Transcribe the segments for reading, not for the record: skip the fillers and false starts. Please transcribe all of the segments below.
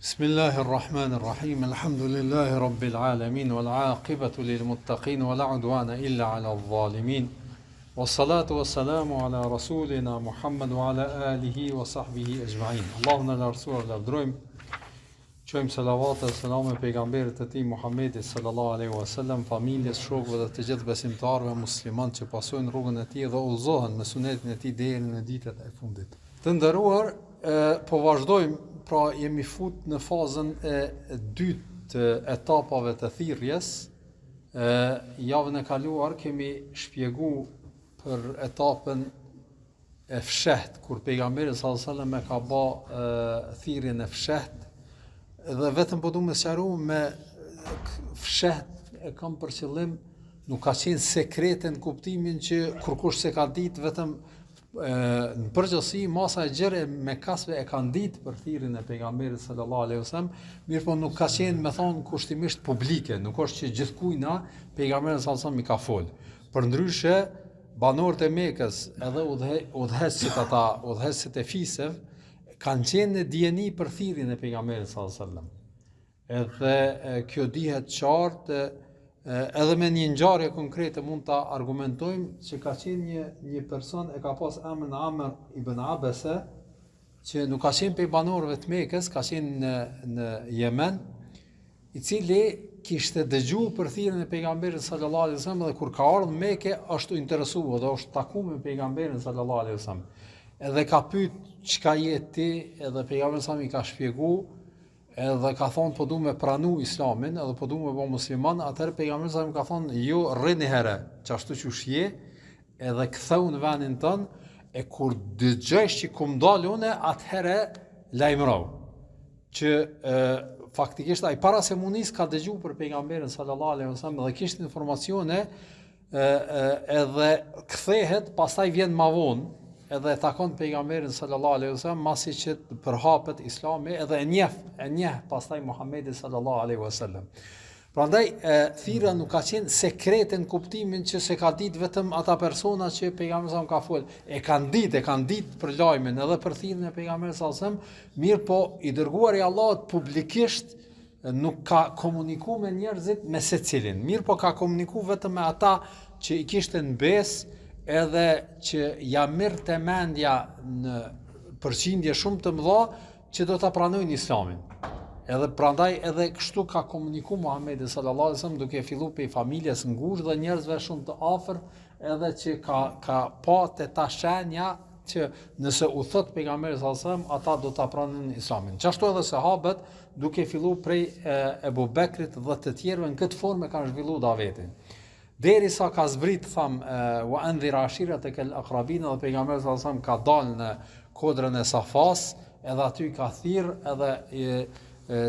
Bismillahirrahmanirrahim. Alhamdulillahi rabbil alamin wal aqibatu lil muttaqin wala udwana illa ala adh-dhalimin. Wassalatu wassalamu ala rasulina Muhammad wa ala alihi wa sahbihi ajma'in. Allahumma la rasul la drojm. Qojm salavat dhe selam e pejgamberit të tij Muhammedit sallallahu alaihi wasallam, familjes, shokëve dhe të gjithë besimtarëve muslimanë që pasojnë rrugën e tij dhe udhëzohen me sunetin e tij deri në ditët e fundit. Të nderuar, po vazhdojmë, pra jemi fut në fazën e dytë të etapave të thirrjes. Javën e kaluar kemi shpjeguar për etapën e fshehtë, kur pejgamberi sallallahu alaihi wasallam e ka bë thirrjen e fshehtë, dhe vetëm po duam të sqarojmë me fshehtë e kam për qëllim nuk ka qenë sekrete në kuptimin që kurkush se ka ditë, vetëm në përgjithësi masa e gjerë me kasve e kanë ditë për thirrjen e pejgamberit sallallahu alaihi wasallam, mirë po nuk ka qenë, me thonë, kushtimisht publike, nuk është që gjithkujna pejgamberi sallallahu alaihi wasallam i ka fol. Përndryshe, banorët e Mekës edhe udhëheqësit e fisëve kanë qenë në dijeni për thirrjen e pejgamberit sallallahu alaihi wasallam. Edhe kjo dihet qartë, edhe me një ngjarje konkrete mund ta argumentojmë që ka qenë një person e ka pas emrin Amr ibn Abese, që nuk ka qenë prej banorëve të Mekës, ka qenë në Yemen, i cili kishte dëgjuar për thirrjen e pejgamberit sallallahu alaihi wasallam, dhe kur ka ardhur në Mekë është interesuar dhe është takuar me pejgamberin sallallahu alaihi wasallam. Edhe ka pyet çka je ti, edhe pejgamberi sallallahu alaihi wasallam i ka shpjeguar, edhe ka thonë po du me pranu islamin, edhe po du me bo musliman. Atëherë pejgamberi sallallahu alaihi wasallam ka thonë, jo, rrini herë, qashtu që shje, edhe ktheu në vendin tënë, e kur dëgjesh që kum dalë une, atëherë lajmërau. Që faktikisht ai para se munis ka dëgju për pejgamberin sallallahu alaihi wasallam dhe kishte informacione, edhe kthehet, pastaj vjen ma vonë, edhe takon pejgamberin sallallahu alaihi wasallam, masi që përhapet islami, edhe e njeh pastaj Muhamedi sallallahu alaihi wasallam. Prandaj thirrja nuk ka qenë sekrete në kuptimin që se ka ditë vetëm ata persona që pejgamberi sallallahu alaihi wasallam ka fol. E kanë ditë për lajmin edhe për thirrjen e pejgamberit sallallahu alaihi wasallam, mirë po i dërguari i Allahut publikisht nuk ka komunikuar me njerëzit me secilin. Mirë po ka komunikuar vetëm me ata që i kishte në besë, edhe që ja mirë mendja në përqindje shumë të mëdha që do ta pranojnë islamin. Edhe prandaj edhe kështu ka komunikuar Muhamedi sallallahu alaihi wasallam, duke filluar pe familjes ngushtë dhe njerëzve shumë të afër, edhe që ka pa te ta shenja që nëse u thot pejgamberi sallallahu alaihi wasallam, ata do ta pranojnë islamin. Gjithashtu edhe sahabët, duke filluar prej Ebu Bekrit dhe të tjerëve, në këtë formë kanë zhvilluar davetin. Derisa ka zbrit, wa andhir ashiratakal aqrabin, dhe pejgamberi sallallahu alaihi wasallam ka dalë në kodrën e Safas, edhe aty ka thirr, edhe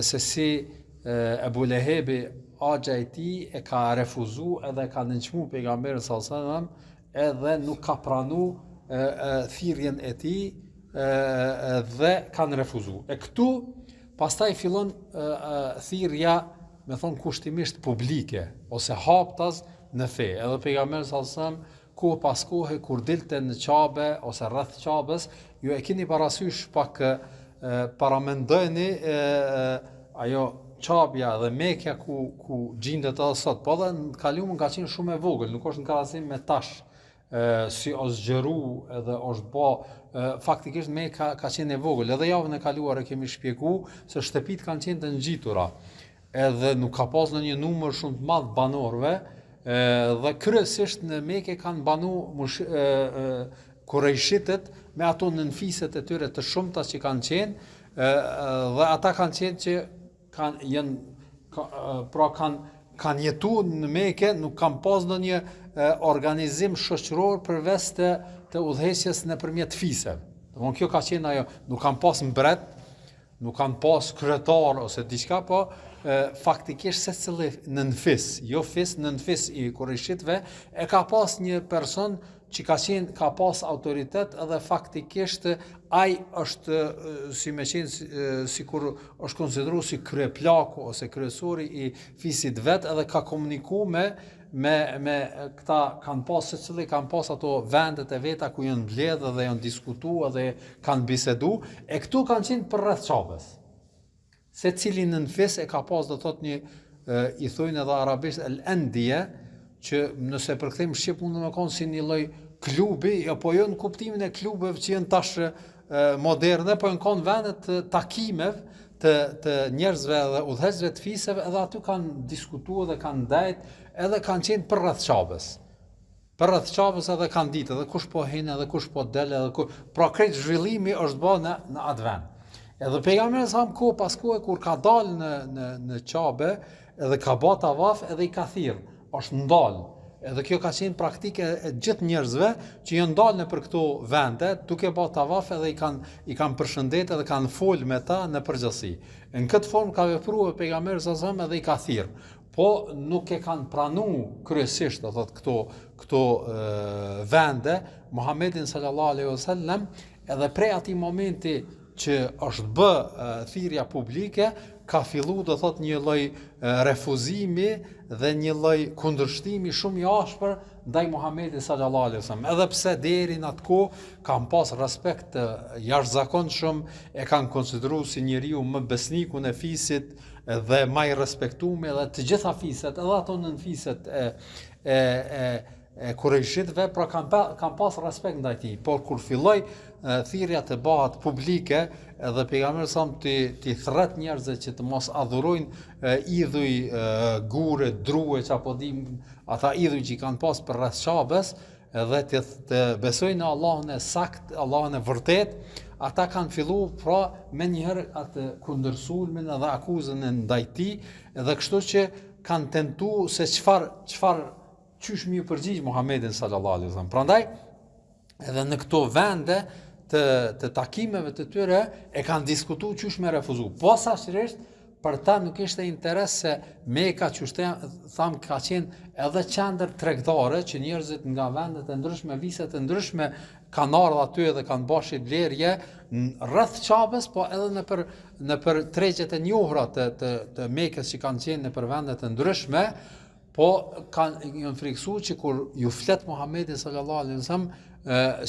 se si Ebu Lehebi, axha i tij, e ka refuzu edhe ka nënçmu pejgamberin sallallahu alaihi wasallam, edhe nuk ka pranu thirrjen e tij, dhe kanë refuzu. E këtu pastaj fillon thirrja, me thonë kushtimisht publike, ose haptas në fe. Edhe pejgamberi sallallahu alaihi wasallam kohë pas kohe kur dilte në Qabe ose rreth Qabes, ju e keni parasysh pak paramendojeni ajo Qabja dhe Mekja ku gjendet edhe sot, po edhe në kaluam ka qenë shumë e vogël, nuk është në krahasim me tash, si është zgjeru edhe është bë, faktikisht Mekka ka qenë e vogël. Edhe javën e kaluar e kemi shpjeguar se shtëpitë kanë qenë të ngjitura, edhe nuk ka pas në një numër shumë të madh banorëve, dhe kryesisht në Mekë kanë banu Kurejshitët me ato nënfiset e tyre të shumta që kanë qenë, dhe ata kanë qenë që kanë jetuar në Mekë, nuk kanë pas ndonjë organizim shoqëror përveç të udhëheqjes nëpërmjet fisëve. Domthonë kjo ka qenë ajo, nuk kanë pas mbret, nuk kanë pas kryetar ose diçka, po faktikisht secili nënfis, jo fis, nënfis i Kurejshitëve e ka pas një person që ka pas autoritet, edhe faktikisht ai është sikur është konsideruar si kryeplaku ose kryesori i fisit vet, edhe ka komunikuar me këta, kanë pas secili kanë pas ato vendet e veta ku janë mbledhur dhe janë diskutuar dhe kanë bisedu, e këtu kanë qenë për rreth Qabes. secili në nfis e ka pas do thot një i thojnë edhe arabisht el-endje, që nëse përkthejmë shqip mund të thonë si një lloj klubi, apo jo në kuptimin e klubeve që janë tash moderne, po në kanë vende të takimeve të njerëzve dhe udhëheqësve të fiseve, edhe aty kanë diskutuar dhe kanë ndajt, edhe kanë qenë për rreth çapës. Për rreth çapës edhe kanë ditë, edhe kush po hin, edhe kush po del, edhe pra krejt zhvillimi është bërë në atë vend. Edhe pejgamberi sa kohë pas kohë kur ka dalë në Qabe, edhe ka bë tavaf, edhe i ka thirr, është ndal. Edhe kjo ka qenë praktike e gjithë njerëzve që janë dalë në për këto vende, duke bë tavaf edhe i kanë përshëndetë dhe kanë folë me ta në përgjithësi. Në këtë formë ka vepruar pejgamberi sa edhe i ka thirr. Po nuk e kanë pranuar kryesisht do thotë këto vende Muhammedin sallallahu alaihi wasallam, edhe prej atij momenti që është bë thirrja publike, ka fillu do thot një lloj refuzimi dhe një lloj kundërshtimi shumë i ashpër ndaj Muhamedit sallallahu alaihi wasallam. Edhe pse deri në atë kohë kanë pas respekt të jashtëzakonshëm, e kanë konsideruar si njeriu më besnikun e fisit dhe më i respektuar edhe të gjitha fiset, edhe ato nën fiset e kurajshitëve, pra kanë pas respekt ndaj tij. Por kur filloi thirrja të bëhet publike, edhe pejgamberi sa ti thret njerëzve që të mos adhurojnë idhuj, gure, druë, apo ata idhuj që kanë pas për rreth Çabës, edhe të besojnë në Allahun e sakt, Allahun e vërtet, ata kanë filluar pra me njëherë atë kundërsulmin edhe akuzën e ndaj tij, edhe kështu që kanë tentuar se çfarë qysh mi përgjigj Muhammedin sallallahu alaihi wasallam. Prandaj edhe në këto vende të takimeve të tyre e kanë diskutuar qysh me refuzu. Posaçërisht për ta nuk ishte interes se Mekka që tham ka qenë edhe qendër tregtare që njerëzit nga vendet e ndryshme, viset e ndryshme kanë ardhur aty dhe kanë bashkë blerje rreth Çabës, po edhe nëpër tregjet e njohura të Mekës që kanë qenë nëpër vende të ndryshme. Po janë friksuar që kur ju flet Muhamedi sallallahu alaihi wasallam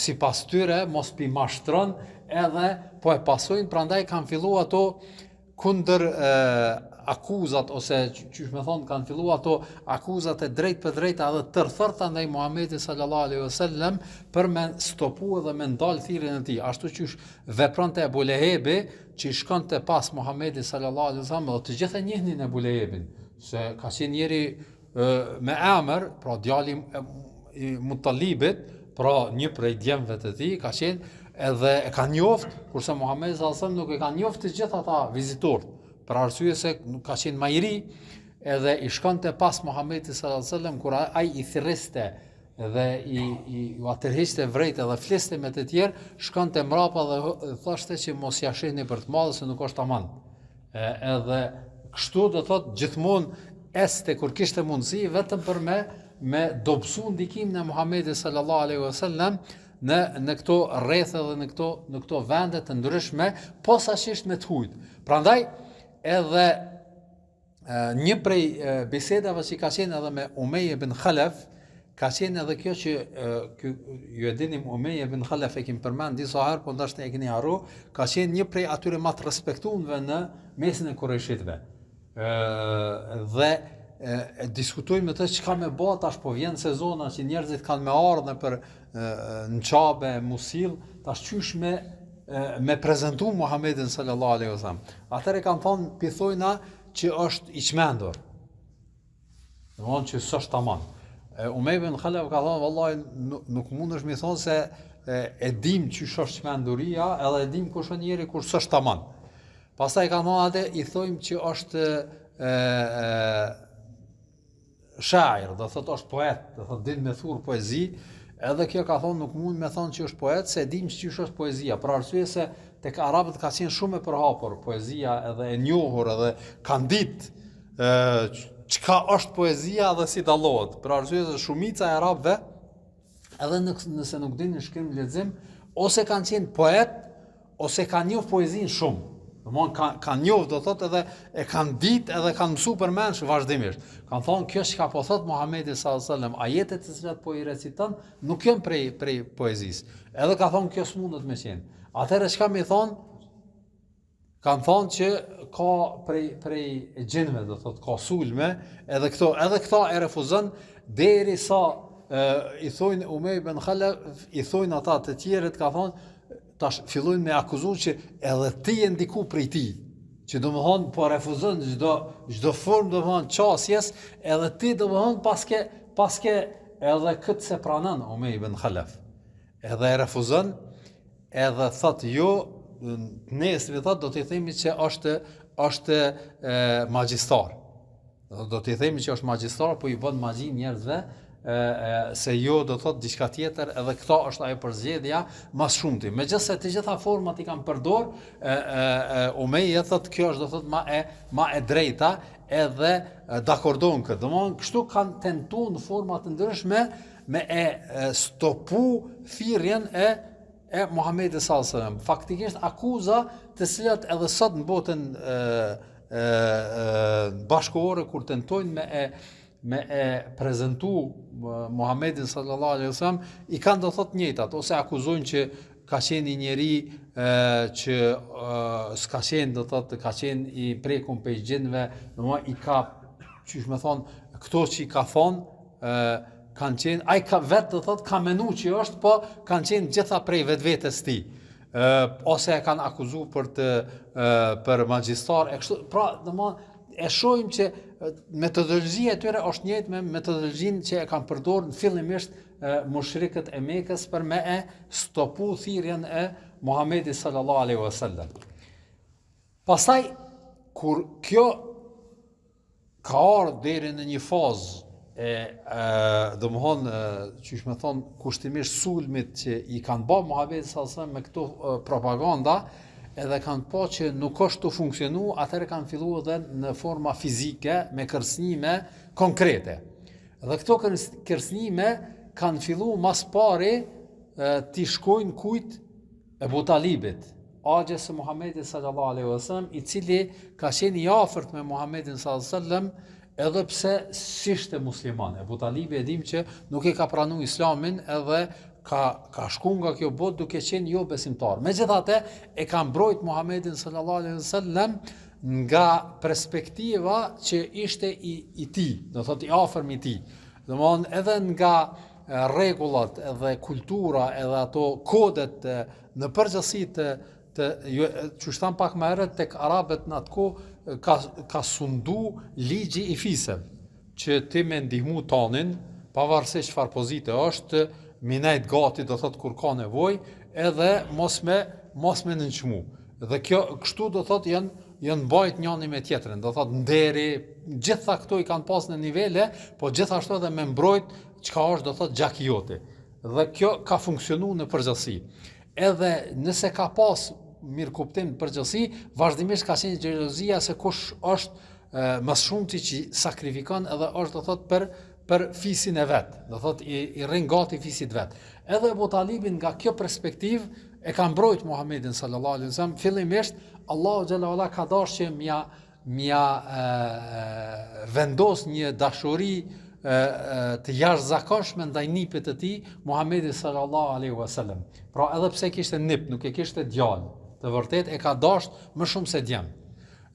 sipas tyre mos pi mashtron, edhe po e pasojnë, prandaj kanë filluar ato kundër akuzat, ose çysh më thon, kanë filluar ato akuzat e drejtë për drejtë edhe tërthërta ndaj Muhamedit sallallahu alaihi wasallam për me stopu dhe me ndal thirrjen e tij. Ashtu qysh vepronte Abu Lehebi, që shkonte pas Muhamedit sallallahu alaihi wasallam, dhe të gjithë e njihnin Abu Lehebin, se ka qenë njëri me emër, pra djali i Mutalibit, pra një prej djemve të tij, ka qenë edhe e ka njoft, kurse Muhamedi sallallahu alaihi wasallam nuk e ka njoft të gjithë ata vizitorët, për arsye se ka qenë më i ri, edhe i shkonte pas Muhamedit sallallahu alaihi wasallam kur ai i thirriste dhe u atërheqte vrejtë dhe fliste me të tjerë, shkonte mrapa dhe thoshte që mos ja shihni për të madhe se nuk është aman. Edhe kështu do thotë gjithmonë este kur kishte mundësi vetëm për me dobësu ndikimin e Muhamedit sallallahu alaihi wasallam në këto rrethe dhe në këto vende të ndryshme, posaçërisht me të hujt. Prandaj edhe një prej bisedave që ka qenë edhe me Umayy ibn Khalaf, ka qenë edhe kjo që ju e dinim Umayy ibn Khalaf e kemi përmend disa herë, por ndoshta e keni harru, ka qenë një prej atyre më të respektuarve në mesin e kurajshitëve. Dhe diskutojmë të çka me bë tash, po vjen sezona që njerëzit kanë me ardhur për në Çabe, Musil, tash qysh me prezantu Muhamedit sallallahu alaihi wasallam. Atëre kanë thonë pithojna që është i çmendur. Domthonjë që s'është tamam. Umayy ibn Khalaf ka thonë vallahi nuk mundesh mi thonë se e dim çysh është çmenduria, edhe e dim kush është njeri kur s'është tamam. Pastaj ka thonë atë i thojmë që është shair, do thotë është poet, do thotë din me thurr poezi, edhe kjo ka thonë nuk mund me thonë që është poet, se dim që është poezia, për arsye se tek arabët ka qenë shumë e përhapur poezia, edhe e njohur, edhe kanë ditë çka është poezia dhe si dallohet, për arsye se shumica e arabëve, edhe nëse nuk dinin shkrim lexim, ose kanë qenë poet, ose kanë njohur poezinë shumë. Domthon kanë njohur, do thotë, edhe e kanë ditë edhe kanë mësuar përmendsh vazhdimisht. Kanë thonë kjo çka po thot Muhamedi sallallahu alajhi wasallam, ajetet të cilat po i reciton nuk janë prej poezisë. Edhe ka thonë kjo s'mundet me qenë. Atëherë çka më thon? Kanë thonë që ka prej gjinëve, do thotë ka sulme, edhe këta e refuzon derisa i thojnë Umej ibn Khalaf, i thojnë ata të tjerët, ka thonë tash fillojnë me akuzu që edhe ti e ndiku prej ti, që do më thonë po refuzon çdo formë do më thonë qasjes, edhe ti do më thonë paske edhe këtë se pranon Umej ibn Khalaf. Edhe e refuzon, edhe thotë jo, nesër thotë do t'i themi që është magjistar. Do t'i themi që është magjistar, po i bën magji njerëzve, se jo do thotë diçka tjetër, edhe këta është ajo përzgjedhja mas shumti. Megjithëse të gjitha format i kanë përdor, Umeji thotë kjo është do thotë ma e drejta, edhe dakordon këtë. Domthonë kështu kanë tentuar në forma të ndryshme me stopu thirrjen e Muhamedit sallallahu alaihi wasallam. Faktikisht akuza të cilat edhe sot në botën bashkëore kur tentojnë me prezantu Muhamedit sallallahu alaihi wasallam, i kanë do thotë njëjtat, ose akuzojnë që ka qenë një njeri që s'ka qenë, do thotë ka qenë i prekum pe gjinëve, domethënë i ka, çish më thon, këto që i ka thonë kanë qenë, ai ka vetë do thotë ka menu që është, po kanë qenë gjitha prej vetvetes tij. Ose e kanë akuzuar për magjistar, e kështu, pra domethënë e shohim që metodologjia e tyre është njëjtë me metodologjinë që e kanë përdorur fillimisht mushrikët e Mekës për me stopu thirrjen e Muhamedit sallallahu alaihi wasallam. Pastaj kur kjo ka ardhur deri në një fazë domthon çish më thon kushtimisht sulmit që i kanë bërë Muhamedit sallallahu alaihi wasallam me këto propaganda, edhe kanë po që nuk është të funksionu, atëherë kanë filluar edhe në forma fizike, me kërcënime konkrete. Dhe këto kërcënime kanë filluar mas pari t'i shkojnë kujt Ebu Talibit, agjes së Muhamedit sallallahu alaihi wasallam, i cili ka qenë i afërt me Muhamedit sallallahu alaihi wasallam, edhe pse s'ishte musliman. Ebu Talibi e dim që nuk e ka pranuar Islamin, edhe ka shku nga kjo botë duke qenë jo besimtar. Megjithatë e ka mbrojt Muhamedit sallallahu alaihi wasallam nga perspektiva që ishte i tij, do thotë i afërm i tij. Domthonë edhe nga rregullat edhe kultura edhe ato kodet në përgjithësi që shtam pak më herët tek arabët në atë kohë ka sundu ligji i fisëv, që ti me ndihmu tonin, pavarësisht çfarë pozite është, minajt gati do thot kur ka nevojë, edhe mos me nënçmu. Dhe kjo kështu do thot janë mbajt njëri me tjetrin, do thot nderi, gjitha këto i kanë pas në nivele, po gjithashtu edhe me mbrojt çka është do thot gjakijoti. Dhe kjo ka funksionuar në përgjithësi. Edhe nëse ka pas mirë kuptim në përgjithësi, vazhdimisht ka qenë xhelozia se kush është më shumti që sakrifikon edhe është do thot për fisin e vet, do thot i rrin gati fisit vet. Edhe Abu Talibin nga kjo perspektiv e ka mbrojt Muhamedit sallallahu alaihi wasallam. Fillimisht Allahu xhalla wala ka dashur që mja vendos një dashuri të jashtëzakonshme ndaj nipit të tij, Muhamedit sallallahu alaihi wasallam. Pra edhe pse kishte nip, nuk e kishte djalë, të vërtet e ka dashur më shumë se djem.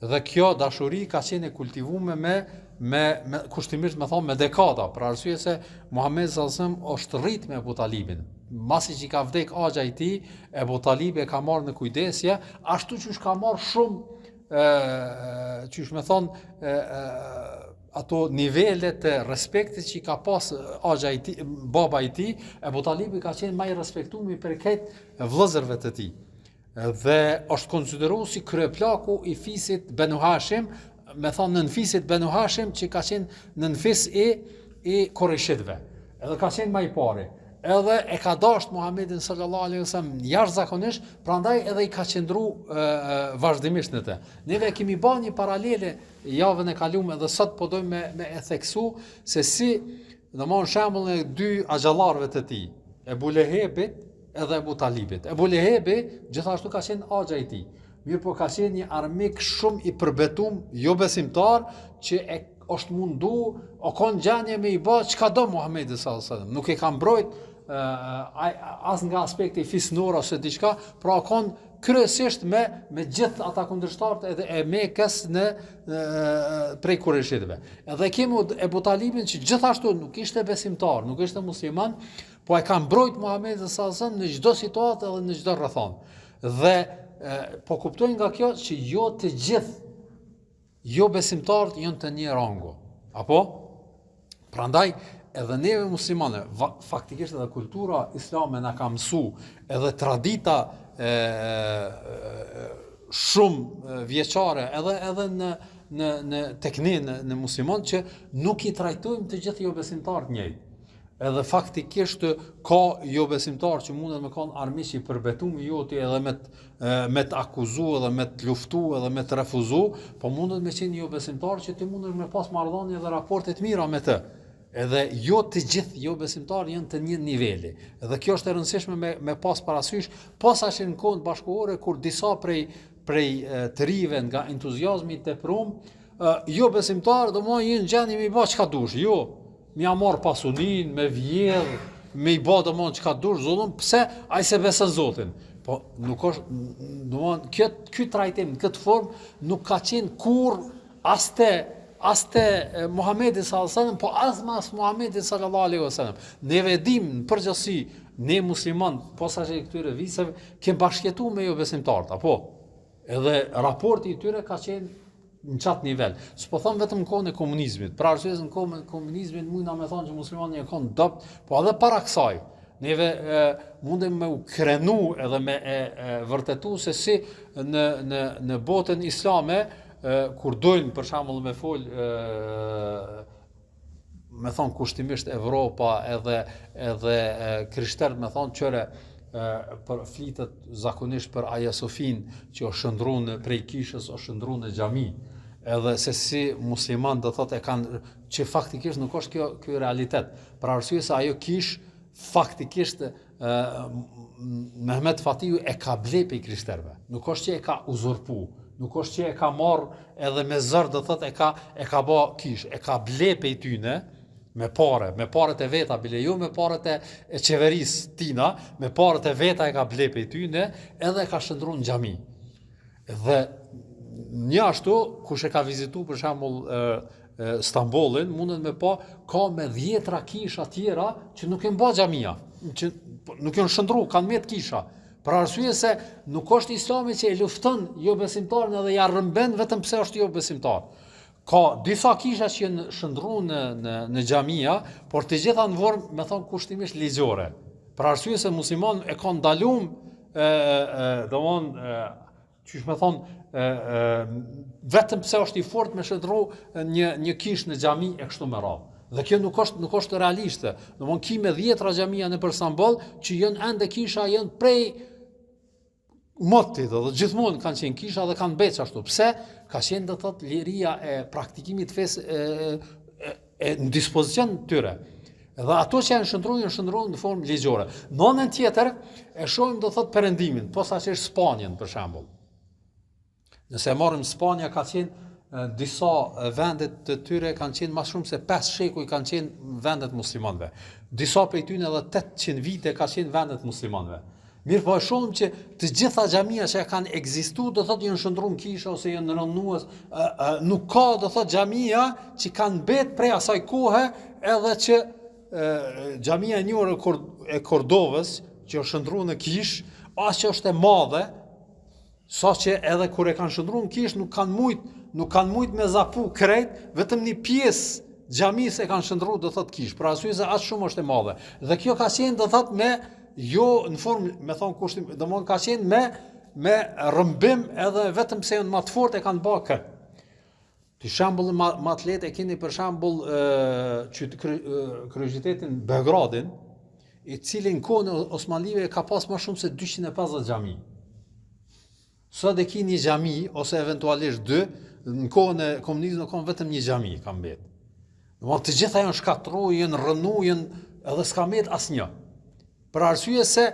Dhe kjo dashuri ka qenë e kultivuar me kushtimisht me thonë me dekada, për arsye se Muhamedi sallallahu alaihi wasallam është rrit me Abu Talibin. Masi që ka vdek agja i tij, Abu Talibi e ka marrë në kujdesje, ashtu që ka marrë shumë qysh me thonë ato nivelet të respektit që ka pas agja i tij, baba i tij. Abu Talibi ka qenë më i respektuar për këtë vëllezërve të tij. Dhe është konsideruar si kryeplaku i fisit Banu Hashim, me thonë nën fisit Banu Hashim që ka qenë nën fis i Qurayshitëve. Edhe ka qenë më i pari. Edhe e ka dashur Muhamedit sallallahu alaihi wasallam jashtëzakonisht, prandaj edhe i ka qëndruar vazhdimisht në të. Neve kemi bërë një paralele javën e kaluar dhe sot po dojmë me e theksu se si, domthonë shembullin e dy axhallarëve të tij, Ebu Lehebit edhe Abu Talibit. Ebu Lehebi gjithashtu ka qenë agja i tij. Mirë po ka qenë një armik shumë i përbetum, jo besimtar, që është mundu, o konë gjanje me i ba, që ka do Muhamedi sallallahu alaihi wasallam. Nuk e ka mbrojt as nga aspekti fisnor ose diçka, pra konë kryesisht me gjithë ata kundërshtarët edhe e Mekës prej Kureshitëve. Edhe kemi Ebu Talibin që gjithashtu nuk ishte besimtar, nuk ishte musliman, po e ka mbrojt Muhamedit sallallahu në çdo situatë edhe në çdo rrethon. Dhe po kuptojnë nga kjo që jo të gjithë jo besimtarët janë të një rangu. Apo? Prandaj edhe neve muslimane, faktikisht edhe kultura islame na ka mësu, edhe tradita shumë vjeçare, edhe tek ne në musliman që nuk i trajtojmë të gjithë jo besimtarët njëjtë. Edhe faktikisht ka jo besimtar që mundet me kanë armiq i përbetuar joti edhe me të akuzu edhe me të luftu edhe me të refuzu, po mundet me qenë jo besimtar që ti mundesh me pas marrëdhënie dhe raporte të mira me të. Edhe jo të gjithë jo besimtarë janë të një niveli. Edhe kjo është e rëndësishme me pas parasysh, posaçi në kohën bashkëkohore kur disa prej të rive nga entuziazmi i teprum, jo besimtarë domosdoshmë janë gjendje me bë çka dush, jo. Mi a marr pasunin, me vjedh, me i bë domosdoshmë çka dush, zullum, pse ai se beson Zotin. Po nuk është, domosdoshmë ky trajtim në këtë formë nuk ka qenë kurrë as te Muhamedi sallallahu alaihi wasallam, po as Muhamedi sallallahu alaihi wasallam. Neve dim në përgjithësi, ne musliman, posaçë këtyre vizave, kemi bashkëtuar me jo besimtarët, apo? Edhe raporti i tyre ka qenë në çat nivel. S'po them vetëm në kohën e komunizmit. Pra arsye se në kohën e komunizmit mundna me thonë që muslimanët e kanë dopt, po edhe para kësaj. Neve mundem me u krenu edhe me vërtetu se si në botën islame kur dojnë për shembull me fol me thon kushtimisht Evropa edhe krishterët me thon qëre për flitet zakonisht për Hagia Sofin që o shëndruan prej kishës o shëndruan në xhami, edhe se si musliman do thotë e kanë që faktikisht nuk është kjo realitet. Për arsye se ajo kish faktikisht Mehmet Fatiu e ka ble prej krishterëve. Nuk është që e ka uzurpu, nuk është që e ka marrë edhe me zër do thotë e ka bë kish, e ka ble prej tyne me paret e veta, bile jo me paret e qeverisë tina, me paret e veta e ka ble prej tyne, edhe e ka shndruar në xhami. Dhe një ashtu, kush e ka vizitu për shembull Stambollin, mundet me pa, ka me 10 kisha tjera që nuk e mba xhamia, që nuk janë shndruar, kanë me kisha. Për arsye se nuk është Islami që e lufton jo besimtarin edhe ja rrëmben vetëm pse është jo besimtar. Ka disa kisha që janë shndruar në xhamia, por të gjitha në formë, me thon kushtimisht ligjore. Për arsye se musliman e kanë ndaluar qysh me thon vetëm pse është i fortë me shndru një kish në xhami e kështu me radhë. Dhe kjo nuk është realiste. Domthon kime 10 xhamia nëpër Stamboll që janë ende kisha janë prej motit dhe gjithmonë kanë qenë kisha dhe kanë beç ashtu. Pse? Ka qenë do thotë liria e praktikimit të fesë në dispozicion të tyre. Dhe ato që janë shndruar në formë ligjore. Në anën tjetër e shohim do thotë perëndimin, posaçërisht Spanjën për shembull. Nëse marrim Spanja ka qenë disa vendet të tyre kanë qenë më shumë se 5 shekuj kanë qenë vendet muslimanëve. Disa prej tyre edhe 800 vite ka qenë vendet muslimanëve. Mirë po e shohim që të gjitha xhamia që kanë ekzistuar do thotë janë shndruar kisha ose janë rënues, nuk ka do thotë xhamia që kanë mbet prej asaj kohe, edhe që xhamia e njohur e Kordovës që është shndruar në kish, as që është e madhe, sa që edhe kur e kanë shndruar në kish nuk kanë mujt me zapu krejt, vetëm një pjesë xhamisë e kanë shndruar do thotë kish, për arsye se as shumë është e madhe. Dhe kjo ka qenë do thotë me jo në formë, me thon kushtim, domthon ka qenë me rrëmbim edhe vetëm pse janë më të fortë e kanë bërë këtë. Për shembull më të lehtë e keni për shembull kryqëzitetin Beogradin, i cili në kohën e Osmanlive ka pas më shumë se 250 xhami. Sot e ki një xhami ose eventualisht 2, në kohën e komunizmit kanë vetëm një xhami ka mbet. Domthon të gjitha janë shkatruar, janë rrënuar, edhe s'ka mbet asnjë. Për arsye se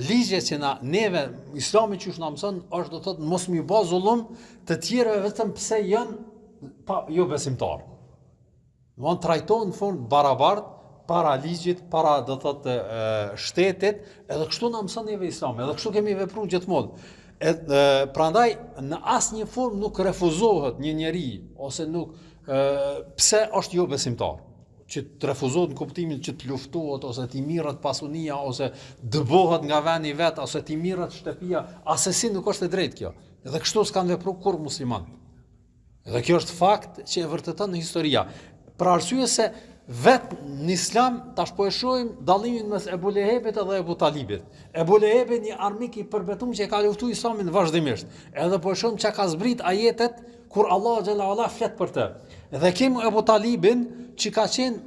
ligjet që neve Islami që na mëson është do thotë mos mi bë zullum të tjerëve vetëm pse janë jo besimtar. Domthon trajtohen në formë barabartë para ligjit, para do thotë shtetit, edhe kështu na mëson neve Islami, edhe kështu kemi vepruar gjithmonë. Prandaj në asnjë formë nuk refuzohet një njeri ose nuk pse është jo besimtar, që të refuzohet në kuptimin që të luftohet ose të mirret pasunia ose dëbohet nga vendi vet ose të mirret shtëpia, asesi nuk është e drejtë kjo. Edhe kështu s'kan vepruar kur musliman. Edhe kjo është fakt që e vërteton në historia. Për arsye se vetë në Islam tash po e shohim dallimin mes Ebu Lehebit dhe Ebu Talibit. Ebu Lehebi një armik i përbetuar që e ka luftuar Islamin vazhdimisht. Edhe po e shohim çka ka zbrit ajetet kur Allah xhalla ala flet për të. Dhe kemi Ebu Talibin që ka qenë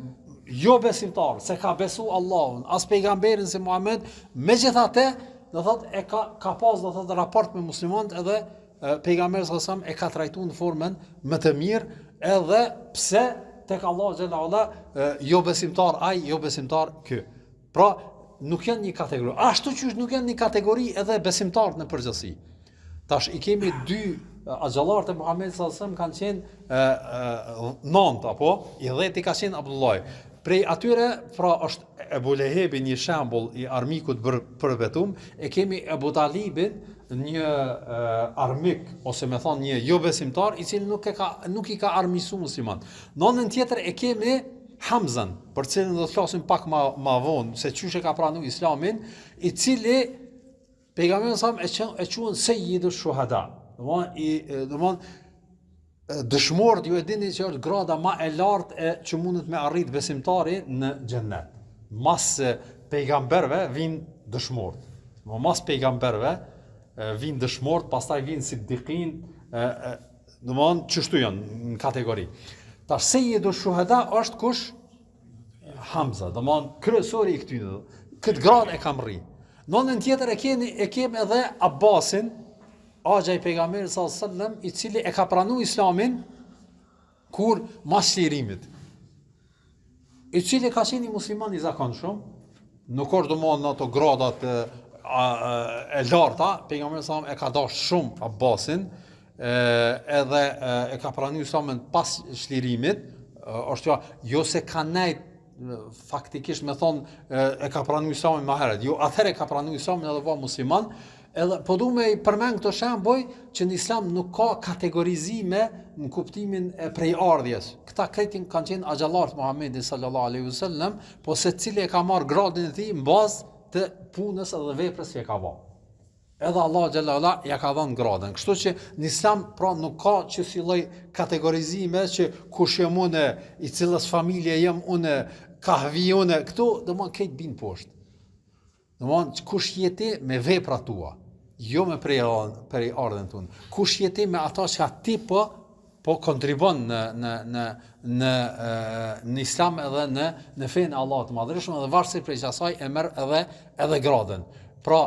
jo besimtar, se ka besu Allahun, as pejgamberin si Muhammed, megjithatë, do thotë e ka pas do thotë raport me muslimanët edhe pejgamberi sallallahu alajhi wasallam e ka trajtuar në formën më të mirë, edhe pse tek Allah xhalla ala jo besimtar ai, jo besimtar ky. Pra nuk janë një kategori. Ashtu që nuk janë një kategori edhe besimtarët në përgjithësi. Tash i kemi dy axhallarët e Muhamedit sallallahu alajhi wasallam kanë qenë 9 apo i 10 ka qenë Abdullah. Prej atyre pra është Ebu Lehebi një shembull i armikut përbetum, e kemi Ebu Talibin një armik ose me thonë një jo besimtar i cili nuk i ka armisu musliman. Në anën tjetër e kemi Hamzan, për cilin do të flasim pak ma vonë se çysh e ka pranuar Islamin, i cili pejgamberi sa e quhen Sayyidu Shuhada. Domthonë dëshmorët ju e dini që është grada ma e lartë e që mundet me arrit besimtari në xhennet. Mas pejgamberve vinë dëshmorët. Mas pejgamberve vinë dëshmorët, pastaj vinë siddiqin, domthonë çështu janë në kategori. Tash Sayyidu Shuhada është kush? Hamza, domthonë kryesori i këtyre. Këtë gradë e kam rri. Në anën tjetër e kemi edhe Abbasin, Axha i pejgamberit sallallahu alajhi wasallam, i cili e ka pranuar Islamin kur mas lirimit. I cili ka qenë musliman i zakonshëm, nuk është domosdoshmë në ato gradat e larta, pejgamberi sallallahu alajhi wasallam e ka dashur shumë Abbasin, edhe e ka pranuar Islamin pas shlirimit, është jo se ka nejt faktikisht me thonë e ka pranuar Islamin më herët. Jo, atëherë e ka pranuar Islamin edhe po musliman. Edhe po du me i përmend këto shembuj që në Islam nuk ka kategorizime në kuptimin e prejardhjes. Këta kretin kanë qenë axhallarët Muhamedit sallallahu alaihi wasallam, po secili e ka marrë gradin e tij në bazë të punës edhe veprës që e ka vënë. Edhe Allah xhalla ala ja ka dhënë gradën. Kështu që në Islam pra nuk ka që si lloj kategorizime që kush jam unë, i cilës familje jam unë, kahvi unë, këtu domon këtë bin poshtë. Domthon kush jeti me veprat tua, jo me prej ardhen tonë. Kush jeti me ata që ti po kontribon në Islam edhe në fenë e Allahut të Madhërisht, edhe varësisht prej asaj e merr edhe gradën. Pra,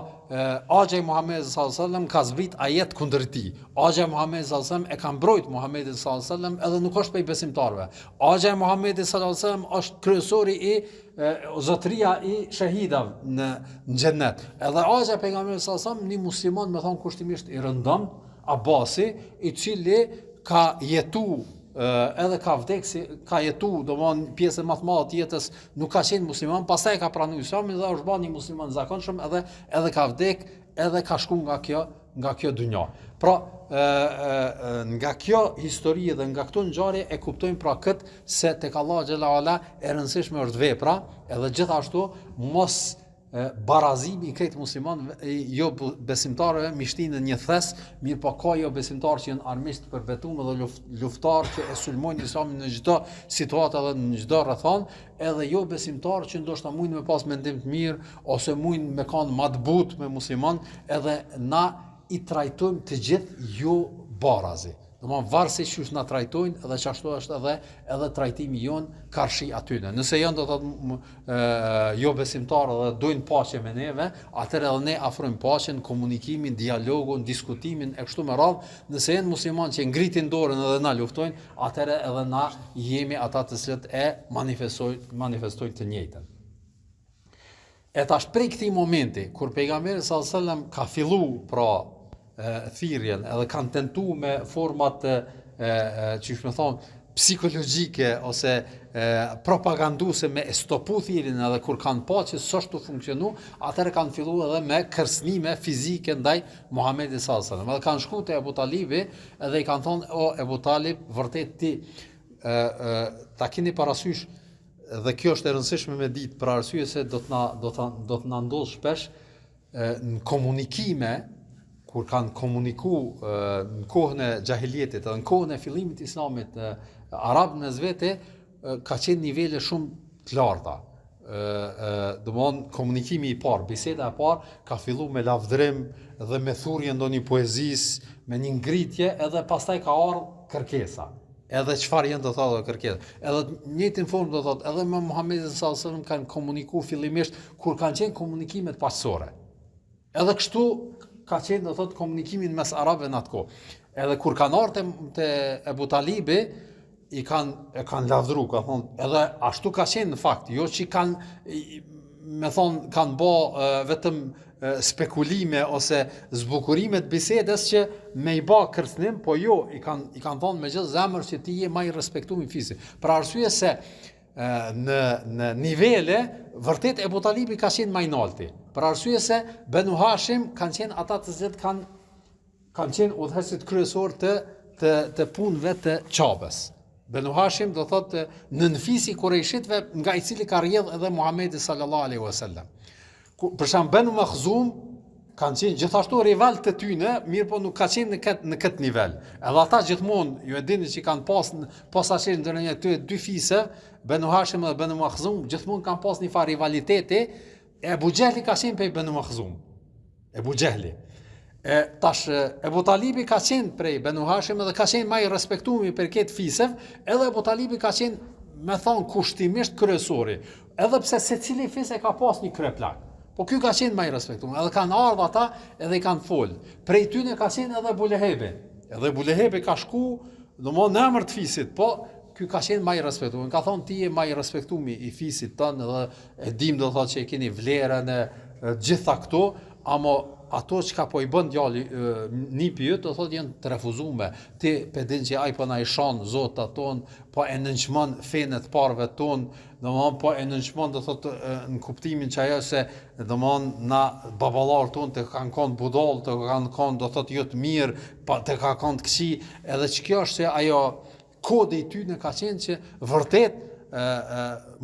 Axha i Muhamedit sallallahu alajhi wasallam ka zbrit ajet kundër tij. Axha i Muhamedit sallallahu alajhi wasallam e ka mbrojt Muhamedit sallallahu alajhi wasallam edhe nuk është prej besimtarëve. Axha i Muhamedit sallallahu alajhi wasallam është kryesori i zotëria i shahidave në xhennet. Edhe Axha e pejgamberit sallallahu alajhi wasallam një musliman, me thon kushtimisht i rëndom, Abbasi, i cili ka jetu edhe ka ka jetu, domthon pjesën më të madhe të jetës nuk ka qenë musliman, pastaj ka pranuar Islamin dhe është bërë një musliman i zakonshëm, edhe ka vdek, edhe ka shku nga kjo dynja. Pra, nga kjo histori dhe nga këto ngjarje e kuptojmë pra këtë se tek Allah xhalla ala e rëndësishme është vepra, edhe gjithashtu mos barazimi i këtë musliman jo besimtarëve mishtinë në një thes, mirë po ka jo besimtarë që janë armisht përbetuar dhe luftarë që e sulmojnë Islamin në çdo situatë dhe në çdo rrethon, edhe jo besimtarë që ndoshta mundin me pas mendim të mirë ose mundin me kanë madbut me musliman, edhe na i trajtojmë të gjithë jo barazi. Domthon varësisht çu na trajtojnë edhe çashtu është edhe trajtimi jon karshi atyne. Nëse janë do të thotë jo besimtarë dhe dojnë paqe me neve, atëherë edhe ne afrojmë paqen, komunikimin, dialogun, diskutimin e kështu me radhë. Nëse janë muslimanë që ngritin dorën edhe na luftojnë, atëherë edhe na jemi ata të cilët e manifestojnë të njëjtën. E tash prej këtij momenti kur pejgamberi sallallahu alajhi wasallam ka filluar pra thirrjen edhe kanë tentuar me format që më thon psikologjike ose propaganduse me e stopu thirrjen, edhe kur kanë pa që s'është të funksionu, atëherë kanë filluar edhe me kërcënime fizike ndaj Muhamedit sallallahu alaihi wasallam. Edhe kanë shkuar te Abu Talibi edhe i kanë thonë, o Abu Talib, vërtet ti ta keni parasysh, dhe kjo është e rëndësishme me ditë për arsye se do të na ndodh shpesh në komunikime, kur kanë komuniku në kohën e xahilietit, edhe në kohën e fillimit të islamit, arabët mes vete ka qenë nivele shumë të larta. Domthon komunikimi i parë, biseda e parë ka filluar me lavdërim dhe me thurrje ndonjë poezisë, me një ngritje, edhe pastaj ka ardhur kërkesa. Edhe çfarë janë do thotë kërkesa. Edhe në njëjtin formë do thotë, edhe me Muhamedit sallallahu alaihi wasallam kanë komunikuar fillimisht kur kanë qenë komunikimet paqësore. Edhe kështu ka qenë do thotë komunikimin mes arabëve në atë kohë. Edhe kur kanë ardhur te Abu Talibi, e kanë lavdëruar, ka thonë, edhe ashtu ka qenë në fakt, jo që kanë bë vetëm spekulime ose zbukurime të bisedës që me i bë kërcënim, po jo, i kanë thonë me gjithë zemër që ti je më i respektuar fisi. Për arsye se në nivele vërtet Abu Talibi ka qenë më i lartë. Për arsye se Banu Hashim kanë qenë ata të cilët kanë qenë udhëheqësit kryesor të punëve të Qabës. Banu Hashim do thotë nënfisi kurejshitëve nga i cili ka rrjedh edhe Muhamedi sallallahu alaihi wasallam. Për shembull Banu Makhzum kanë qenë gjithashtu rival të tyne, mirë po nuk ka qenë në këtë nivel. Edhe ata gjithmonë, ju e dini që kanë posaçërisht ndërmjet këtyre dy fisëve, Banu Hashim dhe Banu Makhzum, gjithmonë kanë pas një farë rivaliteti. Ebu Gjehli ka qenë prej Banu Makhzum. Ebu Gjehli. Tash Abu Talibi ka qenë prej Banu Hashim dhe ka qenë më i respektuar për këtë fisëv, edhe Abu Talibi ka qenë, me thonë, kushtimisht kryesori. Edhe pse secili fisë ka pas një kryeplak. Po ky ka qenë më i respektuar. Edhe kanë ardhur ata edhe i kanë fol. Prej tyne ka qenë edhe Abu Lehebi. Edhe Abu Lehebi ka shku, domthonë në emër të fisit, po ky ka qenë më i respektuar. Ka thonë ti je më i respektuar i fisit tonë dhe e dim do thotë që e keni vlerën e gjitha këto, ama ato që ka po i bën djali nipi yt, do thotë janë të refuzuar. Ti pe din që ai po na i shon zotat ton, po e nënçmon fenë të parëve ton, domthon po e nënçmon do thotë në kuptimin që ajo se domthon na baballar ton të kanë qenë budall, të kanë qenë do thotë jo të mirë, pa të ka qenë të këqij, edhe ç'kjo është se ajo kodi i tyre ka qenë që vërtet